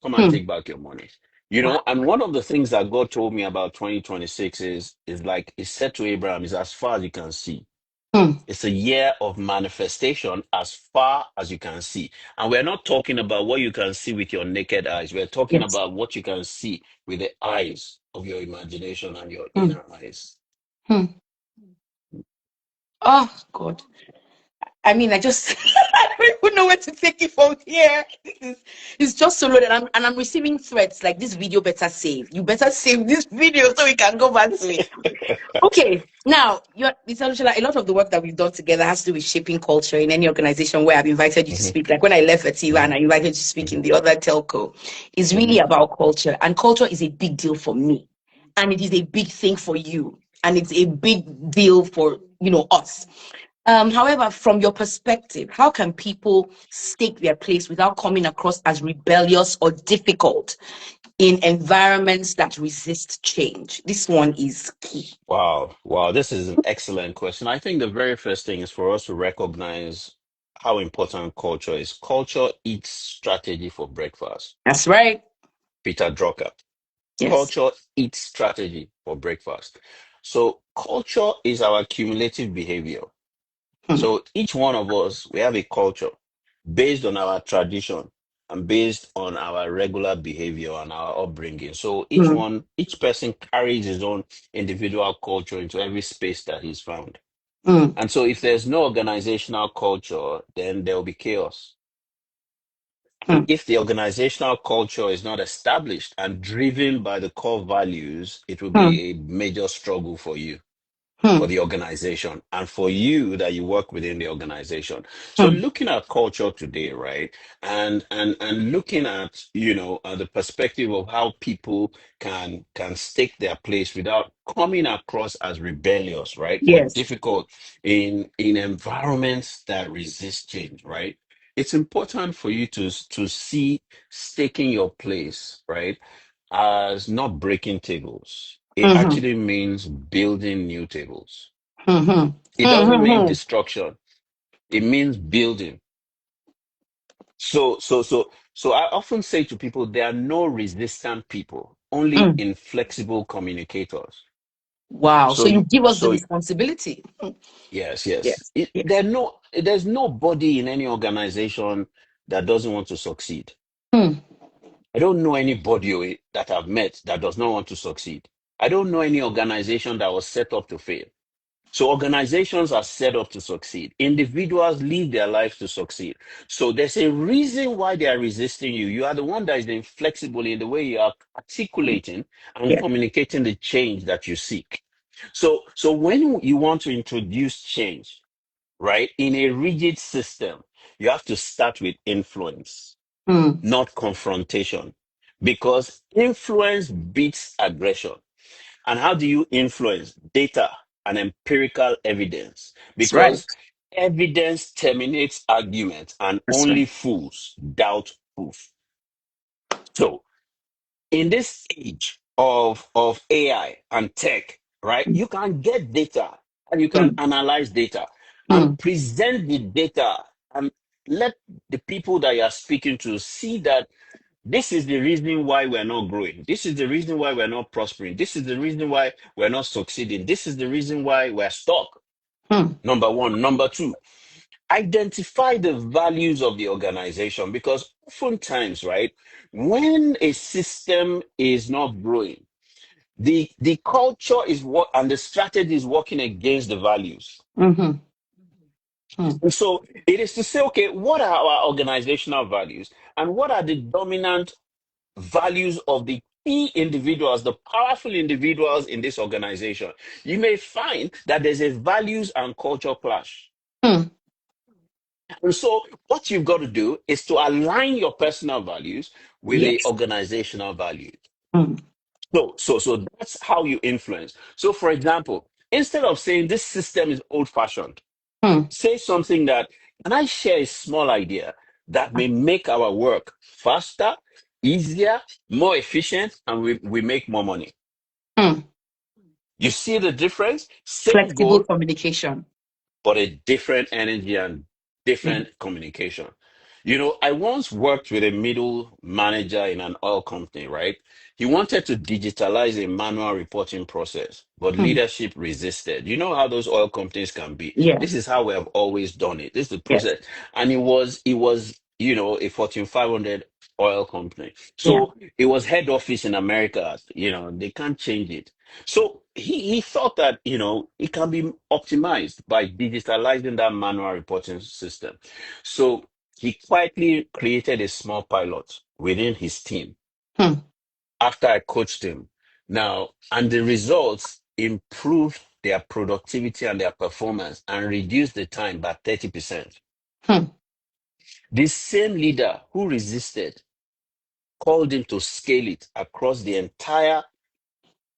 come and Hmm. take back your money. You Wow. know, and one of the things that God told me about 2026 is like he said to Abraham, is as far as you can see. Hmm. It's a year of manifestation as far as you can see. And we're not talking about what you can see with your naked eyes. We're talking Yes. about what you can see with the eyes of your imagination and your Hmm. inner eyes. Hmm. Oh God. I mean, I just I don't even know where to take it from here. This is it's just so loaded. And I'm receiving threats like this video better save. You better save this video so we can go back to it. Okay, now Mr. Olusola, a lot of the work that we've done together has to do with shaping culture in any organization where I've invited you to Mhm, speak. Like when I left Ativa and mhm, I invited you to speak in mhm, the other telco, is really mhm. about culture. And culture is a big deal for me. And it is a big thing for you. And it's a big deal for, us. However, from your perspective, how can people stake their place without coming across as rebellious or difficult in environments that resist change? This one is key. Wow, wow, this is an excellent question. I think the very first thing is for us to recognize how important culture is. Culture eats strategy for breakfast. That's right. Peter Drucker. Yes. Culture eats strategy for breakfast. So culture is our cumulative behavior. Hmm, So each one of us, we have a culture based on our tradition and based on our regular behavior and our upbringing. So hmm, each person carries his own individual culture into every space that he's found. hmm, And so if there's no organizational culture, then there will be chaos. And hmm, if the organizational culture is not established and driven by the core values, it will hmm, be a major struggle for you, for hmm, the organization, and for you that you work within the organization. So hmm. looking at culture today, right? And looking at, the perspective of how people can stake their place without coming across as rebellious, right? Or Yes. difficult in environments that resist change, right? It's important for you to see staking your place, right, as not breaking tables. It Hmm, actually means building new tables. hmm, hmm, It hmm, doesn't hmm, mean hmm, destruction. It means building. So I often say to people, there are no resistant people, only hmm. inflexible communicators. Wow. So So you give us the so responsibility. Hmm. yes, yes. Yes. Yes. There's nobody in any organization that doesn't want to succeed. Hmm. I don't know anybody that I've met that does not want to succeed. I don't know any organization that was set up to fail. So organizations are set up to succeed. Individuals live their lives to succeed. So there's a reason why they are resisting you. You are the one that is inflexible in the way you are articulating and Yes. communicating the change that you seek. So when you want to introduce change, right, in a rigid system, you have to start with influence, Hmm. not confrontation, because influence beats aggression. And how do you influence? Data and empirical evidence, That's right. because evidence terminates argument and That's right. only fools doubt proof. So in this age of AI and tech, right, Hmm, you can get data and you can hmm, analyze data hmm, and present the data and let the people that you are speaking to see that this is the reason why we're not growing. This is the reason why we're not prospering. This is the reason why we're not succeeding. This is the reason why we're stuck. hmm, Number one. Number two, identify the values of the organization, because oftentimes, right, when a system is not growing, the culture is what and the strategy is working against the values. hmm, hmm. And so it is to say, okay, what are our organizational values and what are the dominant values of the key individuals, the powerful individuals in this organization? You may find that there's a values and culture clash. Hmm. And so what you've got to do is to align your personal values with the Yes. organizational values. Hmm, So that's how you influence. So for example, instead of saying this system is old fashioned, hmm. say something that, can I share a small idea that may make our work faster, easier, more efficient, and we make more money? Hmm. You see the difference? Same Flexible goal, communication. but a different energy and Hmm, different communication. I once worked with a middle manager in an oil company, right? He wanted to digitalize a manual reporting process, but Hmm. leadership resisted. You know how those oil companies can be. This is Yes. how we have always done it. This is the Yes. process. And it was a Fortune 500 oil company. Yeah. So it was head office in America. They can't change it. So he thought that, it can be optimized by digitalizing that manual reporting system. So he quietly created a small pilot within his team Hmm. after I coached him. Now, and the results improved their productivity and their performance and reduced the time by 30%. Hmm. This same leader who resisted called him to scale it across the entire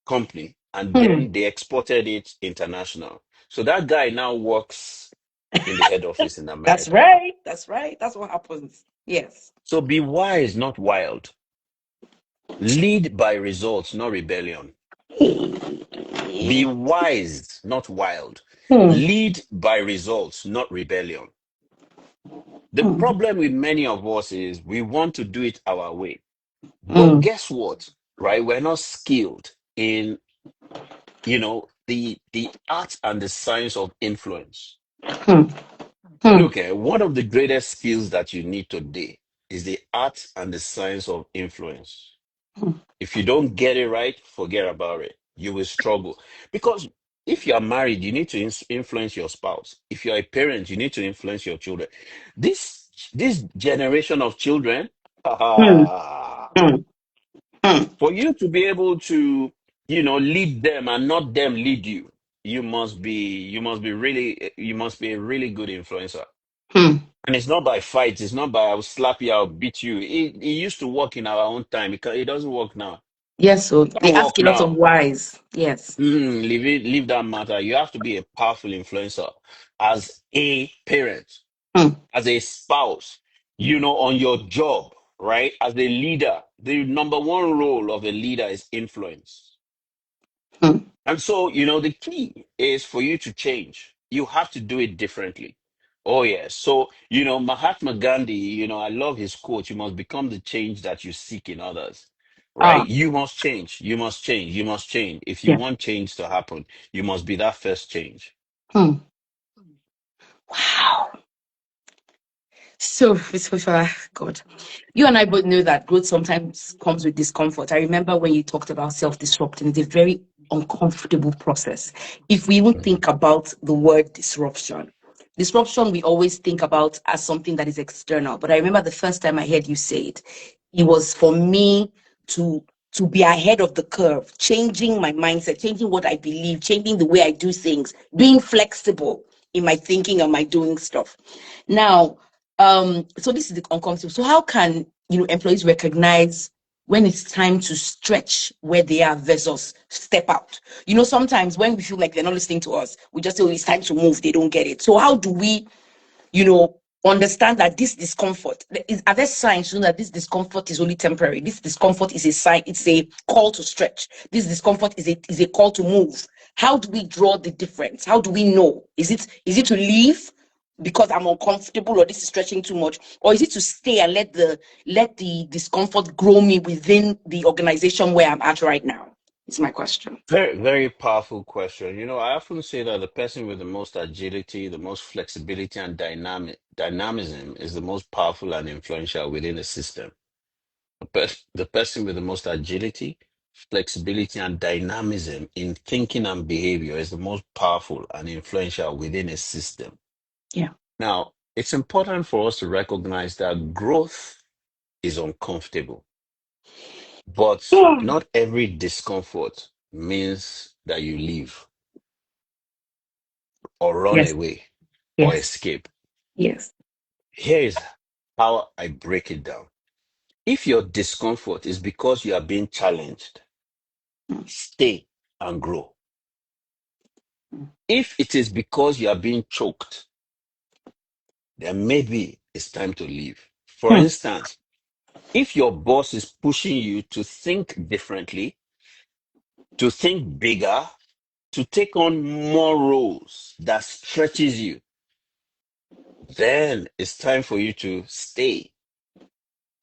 company, and Hmm. then they exported it international. So that guy now works in the head office in That's America. right. That's right. That's what happens. Yes. So be wise, not wild. Lead by results, not rebellion. Be wise, not wild. Hmm. Lead by results, not rebellion. The Hmm. problem with many of us is we want to do it our way. But Hmm. guess what? Right? We're not skilled in, the art and the science of influence. Hmm. Hmm. Look, one of the greatest skills that you need today is the art and the science of influence. Hmm. If you don't get it right, forget about it. You will struggle. Because if you are married, you need to influence your spouse. If you're a parent, you need to influence your children. This generation of children, Hmm. Hmm. Hmm. for you to be able to, lead them and not them lead you, you must be a really good influencer. Hmm. And it's not by fight. It's not by I'll slap you, I'll beat you. It used to work in our own time. It doesn't work now. Yes. So they Don't ask work a lot of now. whys. Yes. Leave that matter. You have to be a powerful influencer as a parent, Hmm. as a spouse, on your job, right? As a leader, the number one role of a leader is influence. Hmm. And so, the key is for you to change. You have to do it differently. Oh, yes. So, Mahatma Gandhi, I love his quote, you must become the change that you seek in others, Ah. right? You must change. You must change. You must change. If you Yeah. want change to happen, you must be that first change. Hmm. Wow. So, God, you and I both know that growth sometimes comes with discomfort. I remember when you talked about self-disrupting, it's a very uncomfortable process. If we even Mhm. think about the word disruption we always think about as something that is external. But I remember the first time I heard you say it was for me to to be ahead of the curve, changing my mindset, changing what I believe, changing the way I do things, being flexible in my thinking and my doing stuff. Now, so this is the uncomfortable. So how can employees recognize when it's time to stretch where they are versus step out? Sometimes when we feel like they're not listening to us, we just say, oh, it's time to move. They don't get it. So how do we, understand that this discomfort are there signs that this discomfort is only temporary? This discomfort is a sign, it's a call to stretch. This discomfort is a call to move. How do we draw the difference? How do we know? Is it to leave because I'm uncomfortable, or this is stretching too much, or is it to stay and let the discomfort grow me within the organization where I'm at right now? It's my question. Very, very powerful question. I often say that the person with the most agility, the most flexibility, and dynamism is the most powerful and influential within a system. The person with the most agility, flexibility, and dynamism in thinking and behavior is the most powerful and influential within a system. Yeah. Now, it's important for us to recognize that growth is uncomfortable, but not every discomfort means that you leave or run Yes. away or Yes. escape. Yes. Here is how I break it down. If your discomfort is because you are being challenged, stay and grow. If it is because you are being choked, then maybe it's time to leave. For Hmm. instance, if your boss is pushing you to think differently, to think bigger, to take on more roles that stretches you, then it's time for you to stay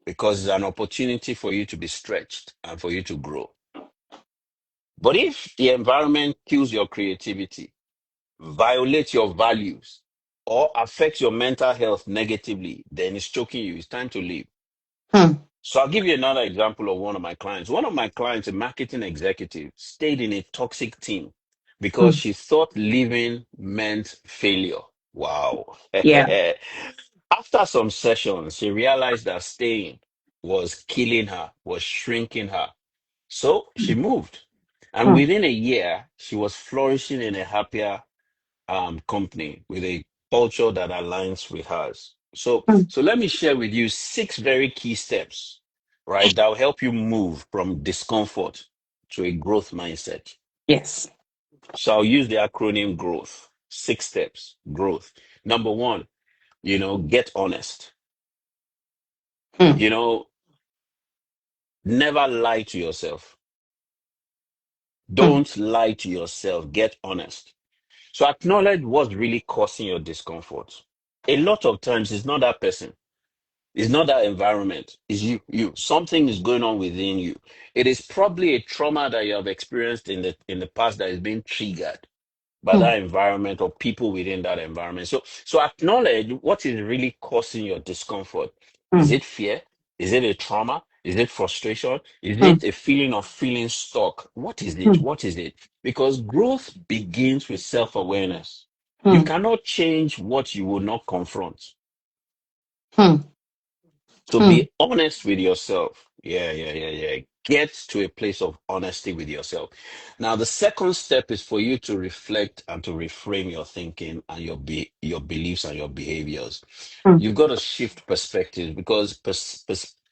because it's an opportunity for you to be stretched and for you to grow. But if the environment kills your creativity, violates your values, or affects your mental health negatively, then it's choking you. It's time to leave. Hmm. So I'll give you another example of one of my clients. One of my clients, a marketing executive, stayed in a toxic team because Hmm. she thought leaving meant failure. Wow. Yeah. After some sessions, she realized that staying was killing her, was shrinking her. So she moved. And Hmm. within a year, she was flourishing in a happier company with a culture that aligns with hers. So, Hmm. so let me share with you six very key steps, right, that will help you move from discomfort to a growth mindset. Yes. So I'll use the acronym growth. Six steps, growth. Number one, get honest. Hmm. You know, never lie to yourself. Hmm. Don't lie to yourself. Get honest. So acknowledge what's really causing your discomfort. A lot of times it's not that person. It's not that environment. It's you. You. Something is going on within you. It is probably a trauma that you have experienced in the past that is being triggered by Hmm. that environment or people within that environment. So acknowledge what is really causing your discomfort. Is Hmm. it fear? Is it a trauma? Is it frustration? Is Hmm. it a feeling of feeling stuck? What is it? Hmm. What is it? Because growth begins with self-awareness. You Hmm. cannot change what you will not confront. Hmm. So Hmm. be honest with yourself. Yeah, yeah, yeah, yeah. Get to a place of honesty with yourself. Now, the second step is for you to reflect and to reframe your thinking and your beliefs and your behaviors. Hmm. You've got to shift perspective because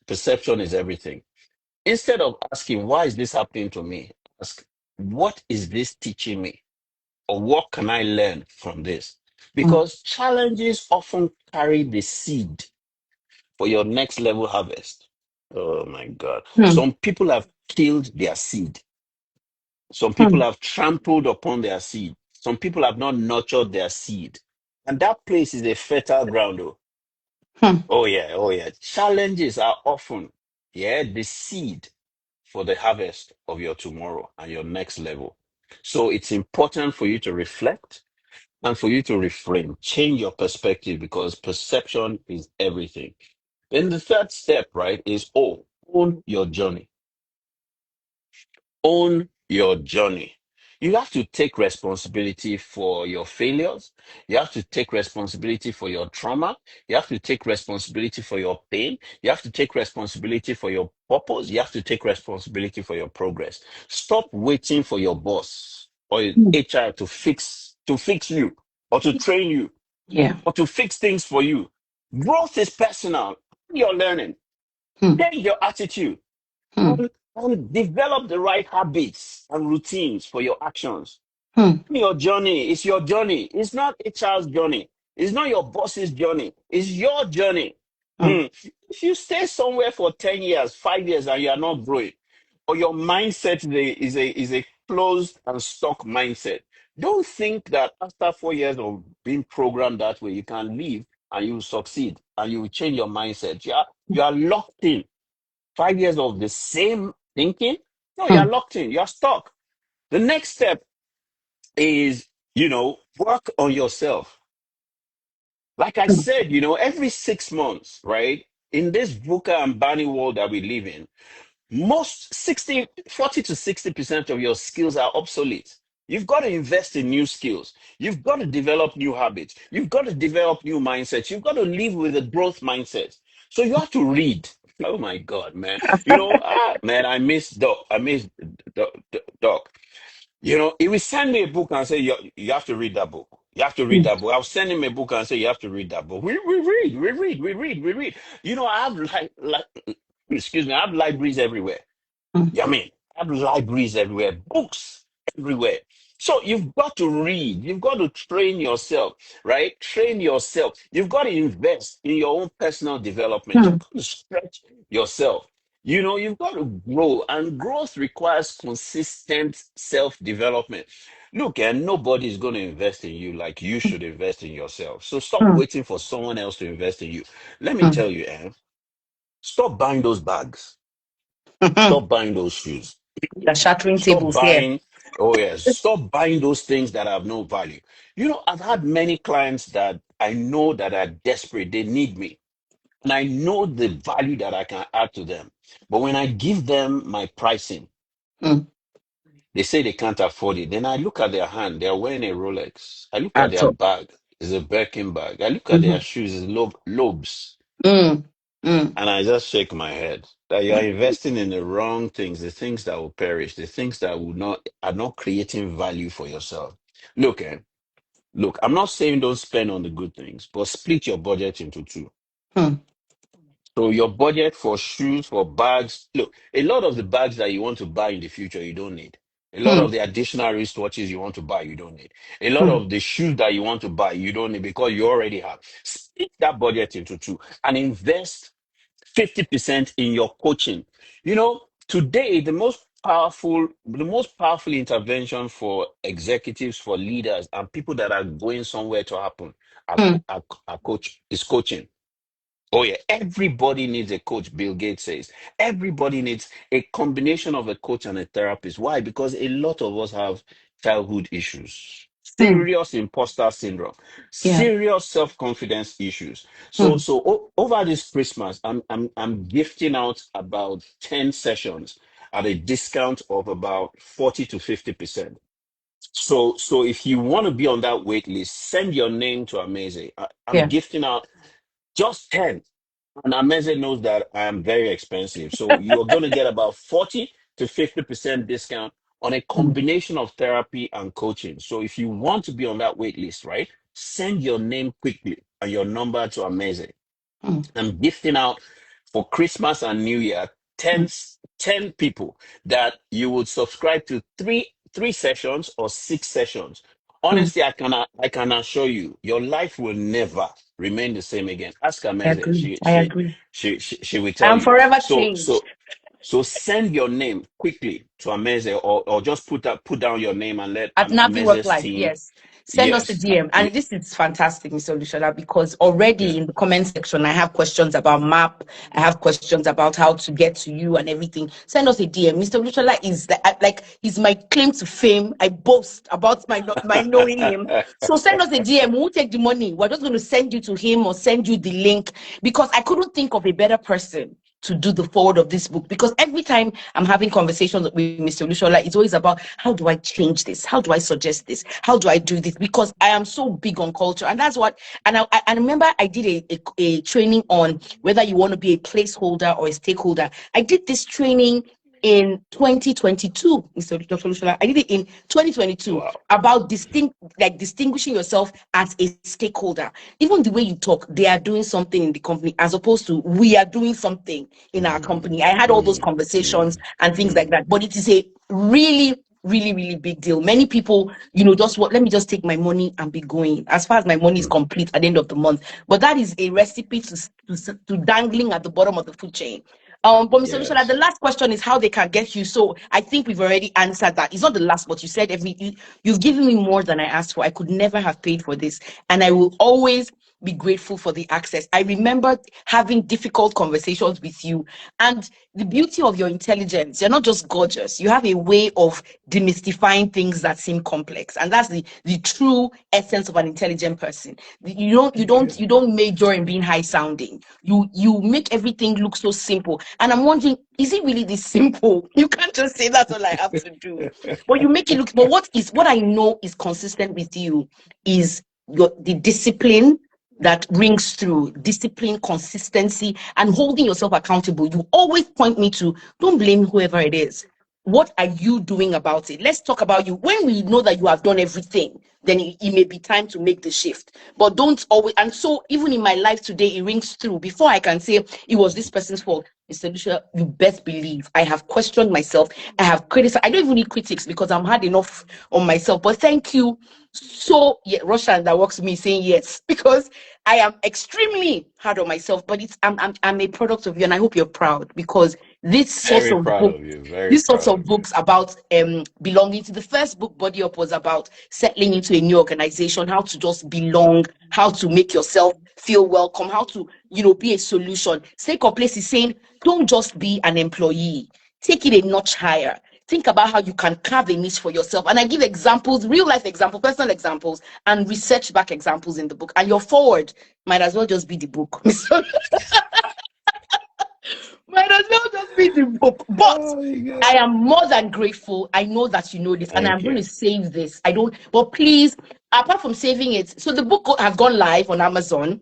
perception is everything. Instead of asking, why is this happening to me? Ask, what is this teaching me? Or what can I learn from this? Hmm. Because challenges often carry the seed for your next level harvest. Oh my God. Hmm. Some people have killed their seed. Some people Hmm. have trampled upon their seed. Some people have not nurtured their seed. And that place is a fertile ground. Oh, Hmm. oh yeah, oh yeah. Challenges are often, yeah, the seed for the harvest of your tomorrow and your next level. So it's important for you to reflect and for you to reframe, change your perspective because perception is everything. Then the third step, right, is own your journey. Own your journey. You have to take responsibility for your failures. You have to take responsibility for your trauma. You have to take responsibility for your pain. You have to take responsibility for your purpose. You have to take responsibility for your progress. Stop waiting for your boss or your Hmm. HR to fix you or to train you Yeah. or to fix things for you. Growth is personal. You're learning. Hmm. Change your attitude Hmm. and develop the right habits and routines for your actions. Hmm. Your journey is your journey. It's not a child's journey. It's not your boss's journey. It's your journey. Hmm. If you stay somewhere for 10 years, 5 years, and you are not growing, or your mindset is a closed and stuck mindset, don't think that after 4 years of being programmed that way, you can leave and you will succeed and you will change your mindset. You are locked in. 5 years of the same thinking? No, you Hmm. are locked in. You are stuck. The next step is, work on yourself. Like I Hmm. said, every 6 months, right? In this VUCA and Barney world that we live in, most 40 to 60% of your skills are obsolete. You've got to invest in new skills. You've got to develop new habits. You've got to develop new mindsets. You've got to live with a growth mindset. So you have to read. Oh my God, man. Man, I miss Doc. I miss Doc. He will send me a book and say, you have to read that book. You have to read Hmm. that book. I'll send him a book and say, you have to read that book. We read. I have excuse me, I have libraries everywhere. Hmm. Yeah, I mean, I have libraries everywhere, books everywhere. So you've got to read. You've got to train yourself, right? Train yourself. You've got to invest in your own personal development. Hmm. You've got to stretch yourself. You've got to grow, and growth requires consistent self development. Look, and nobody is going to invest in you like you should invest in yourself. So stop Mm, waiting for someone else to invest in you. Let me mm, tell you, stop buying those bags. mhm. Stop buying those shoes. You're shattering Stop tables here. buying, oh yes, stop buying those things that have no value. You know, I've had many clients that I know that are desperate, they need me, and I know the value that I can add to them. But when I give them my pricing, Mm, they say they can't afford it. Then I look at their hand, they're wearing a Rolex. I look at at their all. bag, it's a Birkin bag. I look at their Mhm. shoes, it's lobes. Mm, mm, And I just shake my head that you are investing in the wrong things, the things that will perish, the things that will not are not creating value for yourself. Look, look, I'm not saying don't spend on the good things, but split your budget into two. mm, So your budget for shoes, for bags. Look, a lot of the bags that you want to buy in the future, you don't need. A lot mm, of the additional wristwatches you want to buy, you don't need. A lot mm. of the shoes that you want to buy, you don't need because you already have. Split that budget into two and invest 50% in your coaching. You know, today the most powerful intervention for executives, for leaders, and people that are going somewhere to happen Mm. are coach is coaching. Oh yeah, everybody needs a coach, Bill Gates says. Everybody needs a combination of a coach and a therapist. Why? Because a lot of us have childhood issues, Mm. serious imposter syndrome, Yeah. serious self-confidence issues. So Mm. so over this Christmas, I'm gifting out about 10 sessions at a discount of about 40 to 50%. So if you want to be on that wait list, send your name to Ameze. I'm Yeah. gifting out just 10. And Ameze knows that I am very expensive. So you are going to get about 40 to 50% discount on a Mm. combination of therapy and coaching. So if you want to be on that wait list, right, send your name quickly and your number to Ameze. Mm. I'm gifting out for Christmas and New Year 10 Mm. 10 people that you would subscribe to three sessions or 6 sessions. Mm. Honestly, I can assure you, your life will never remain the same again. Ask I Ameze. agree. I agree. She will tell I'm you. forever So changed. so so send your name quickly to Ameze, or just put down your name and let At Ameze's NaviWorkLife, team. yes. Send us a Yes. DM. And this is fantastic, Mr. Olusola, because already Yeah. in the comment section, I have questions about map. I have questions about how to get to you and everything. Send us a DM. Mr. Olusola is like he's my claim to fame. I boast about my knowing him. So send us a DM. We'll take the money. We're just going to send you to him or send you the link because I couldn't think of a better person to do the forward of this book, because every time I'm having conversations with Mr. Lushola, it's always about how do I change this? How do I suggest this? How do I do this? Because I am so big on culture. And that's what, and I remember I did a training on whether you want to be a placeholder or a stakeholder. I did this training in 2022, Mr. Dr. Lushola. I did it in 2022 Wow. about distinguishing yourself as a stakeholder. Even the way you talk, they are doing something in the company as opposed to we are doing something in our Mm, company. I had all those mm, conversations mm, and things like mm, that, but it is a really, really, really big deal. Many people, just what, let me just take my money and be going as far as my money is mm. complete at the end of the month. But that is a recipe to dangling at the bottom of the food chain. But Mr. Lushola, the Yes. last question is how they can get you. So I think we've already answered that. It's not the last, but you said you've given me more than I asked for. I could never have paid for this, and I will always be grateful for the access. I remember having difficult conversations with you, and the beauty of your intelligence. You're not just gorgeous. You have a way of demystifying things that seem complex, and that's the true essence of an intelligent person. Thank you. You don't major in being high sounding. You make everything look so simple, and I'm wondering, is it really this simple? You can't just say that's all I have to do, but you make it look. But what I know is consistent with you is the discipline that rings through, discipline, consistency, and holding yourself accountable. You always point me to, don't blame whoever it is. What are you doing about it? Let's talk about you. When we know that you have done everything, then it may be time to make the shift. But don't always. And so, even in my life today, it rings through. Before I can say it was this person's fault, Mr. Lucia, you best believe I have questioned myself. I have criticized. I don't even need critics because I'm hard enough on myself. But thank you. So, yeah, Russia that works with me saying yes because I am extremely hard on myself. But I'm a product of you, and I hope you're proud because This source Very of proud book, of you. Very these sorts proud of of you. books about belonging to the first book, Body Up, was about settling into a new organization, how to just belong, how to make yourself feel welcome, how to, be a solution. Stake or Place is saying, don't just be an employee, take it a notch higher. Think about how you can carve a niche for yourself. And I give examples, real life examples, personal examples, and research back examples in the book. And your forward might as well just be the book. Might as well just be the book. But Oh my I God. am more than grateful. I know that you know this, and I'm Thank going you. to save this. I don't, but please, apart from saving it, so the book has gone live on Amazon.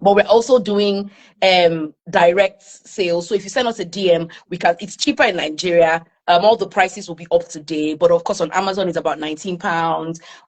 But we're also doing direct sales. So if you send us a DM, it's cheaper in Nigeria. All the prices will be up to date. But of course, on Amazon it's about £19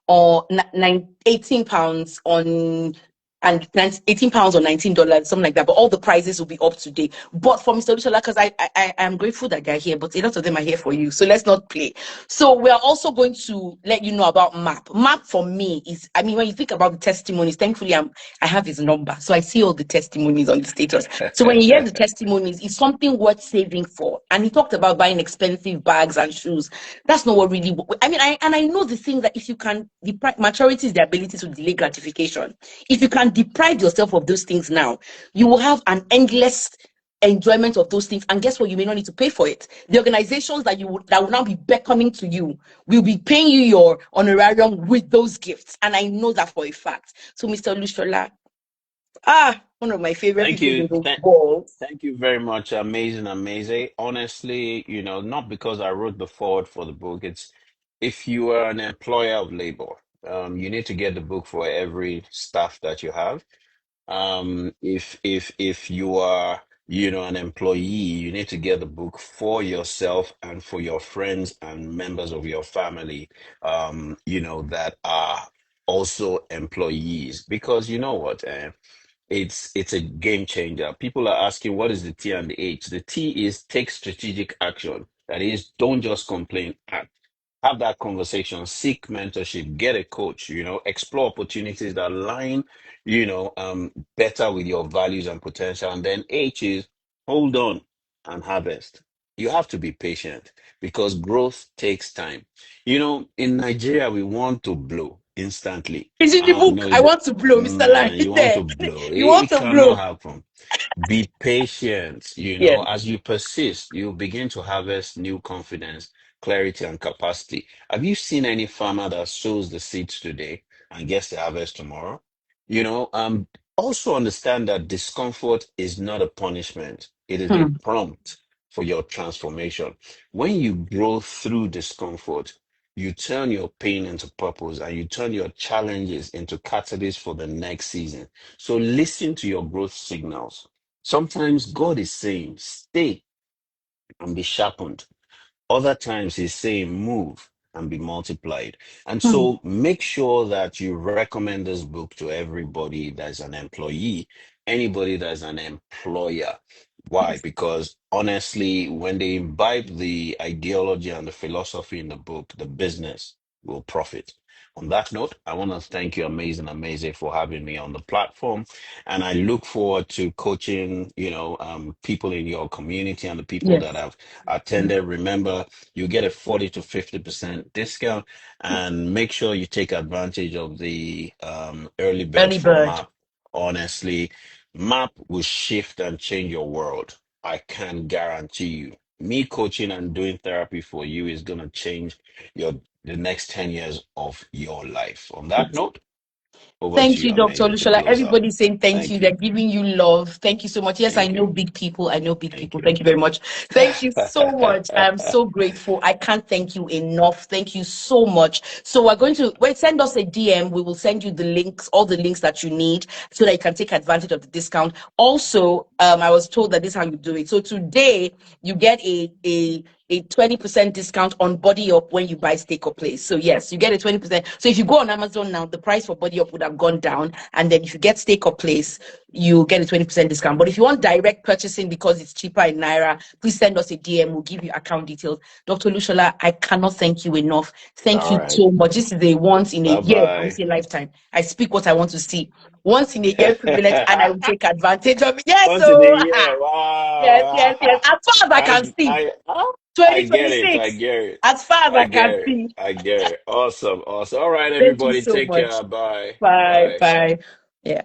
or £18 on and £18 or $19, something like that. But all the prices will be up to date. But for Mr. Olusola, because I am grateful that they're here, but a lot of them are here for you. So let's not play. So we are also going to let you know about MAP. MAP for me is, I mean, when you think about the testimonies, thankfully I have his number. So I see all the testimonies on the status. So when you hear the testimonies, it's something worth saving for. And he talked about buying expensive bags and shoes. That's not what really, I mean, I know the thing that if you can, maturity is the ability to delay gratification. If you can deprive yourself of those things now, you will have an endless enjoyment of those things, and guess what, you may not need to pay for it. The organizations that will now be beckoning to you will be paying you your honorarium with those gifts, and I know that for a fact. So Mr. Lushola, one of my favorite Thank people you. in the world. Thank you very much. Amazing, amazing. Honestly, not because I wrote the forward for the book. It's if you are an employer of labor, you need to get the book for every staff that you have. If you are, an employee, you need to get the book for yourself and for your friends and members of your family, that are also employees. Because you know what, it's a game changer. People are asking, what is the T and the H? The T is take strategic action. That is, don't just complain, act. Have that conversation, seek mentorship, get a coach, explore opportunities that align, better with your values and potential. And then H is hold on and harvest. You have to be patient because growth takes time. In Nigeria, we want to blow instantly. It's in the book. No, I want to blow, Mr. man, Lang. you want There. to blow. You It want to cannot blow. happen. Be patient, Yeah. as you persist, you begin to harvest new confidence, clarity, and capacity. Have you seen any farmer that sows the seeds today and gets the harvest tomorrow? Also understand that discomfort is not a punishment, it is a Hmm. prompt for your transformation. When you grow through discomfort, you turn your pain into purpose and you turn your challenges into catalysts for the next season. So listen to your growth signals. Sometimes God is saying, stay and be sharpened. Other times he's saying move and be multiplied. And Hmm. so make sure that you recommend this book to everybody that's an employee, anybody that's an employer. Why? Yes. Because honestly, when they imbibe the ideology and the philosophy in the book, the business will profit. On that note, I want to thank you, Amazing, for having me on the platform. And I look forward to coaching, people in your community and the people that Yes. have attended. Remember, you get a 40 to 50% discount and make sure you take advantage of the early bird Early for bird. MAP. Honestly, MAP will shift and change your world. I can guarantee you. Me coaching and doing therapy for you is going to change the next 10 years of your life. On that note, over to Thank you, you, Dr. Amazing, to Olushola. close out. Everybody's saying thank you. Thank you. They're giving you love. Thank you so much. Yes, I Thank know you. big people. I know big Thank people. you. Thank you very much. Thank you so much. I'm so grateful. I can't thank you enough. Thank you so much. So we're going to send us a DM. We will send you the links, all the links that you need so that you can take advantage of the discount. Also, I was told that this is how you do it. So today you get a 20% discount on Body Up when you buy Steak or Place. So yes, you get a 20%. So if you go on Amazon now, the price for Body Up would have gone down. And then if you get Steak or Place, you get a 20% discount. But if you want direct purchasing because it's cheaper in Naira, please send us a DM. We'll give you account details. Dr. Lushola, I cannot thank you enough. Thank All you right. so much. This is a once in a Bye year, once bye. in a lifetime. I speak what I want to see. Once in a year privilege, and I will take advantage of it. Yes, Once in a so year. yes, yes, yes. As far as I can see, I get it. I 2026. get it. As far as I I get can it. see. I get it. Awesome. Awesome. All right, Thank you everybody. so Take much. care. Bye. Bye. Bye. Bye. Yeah.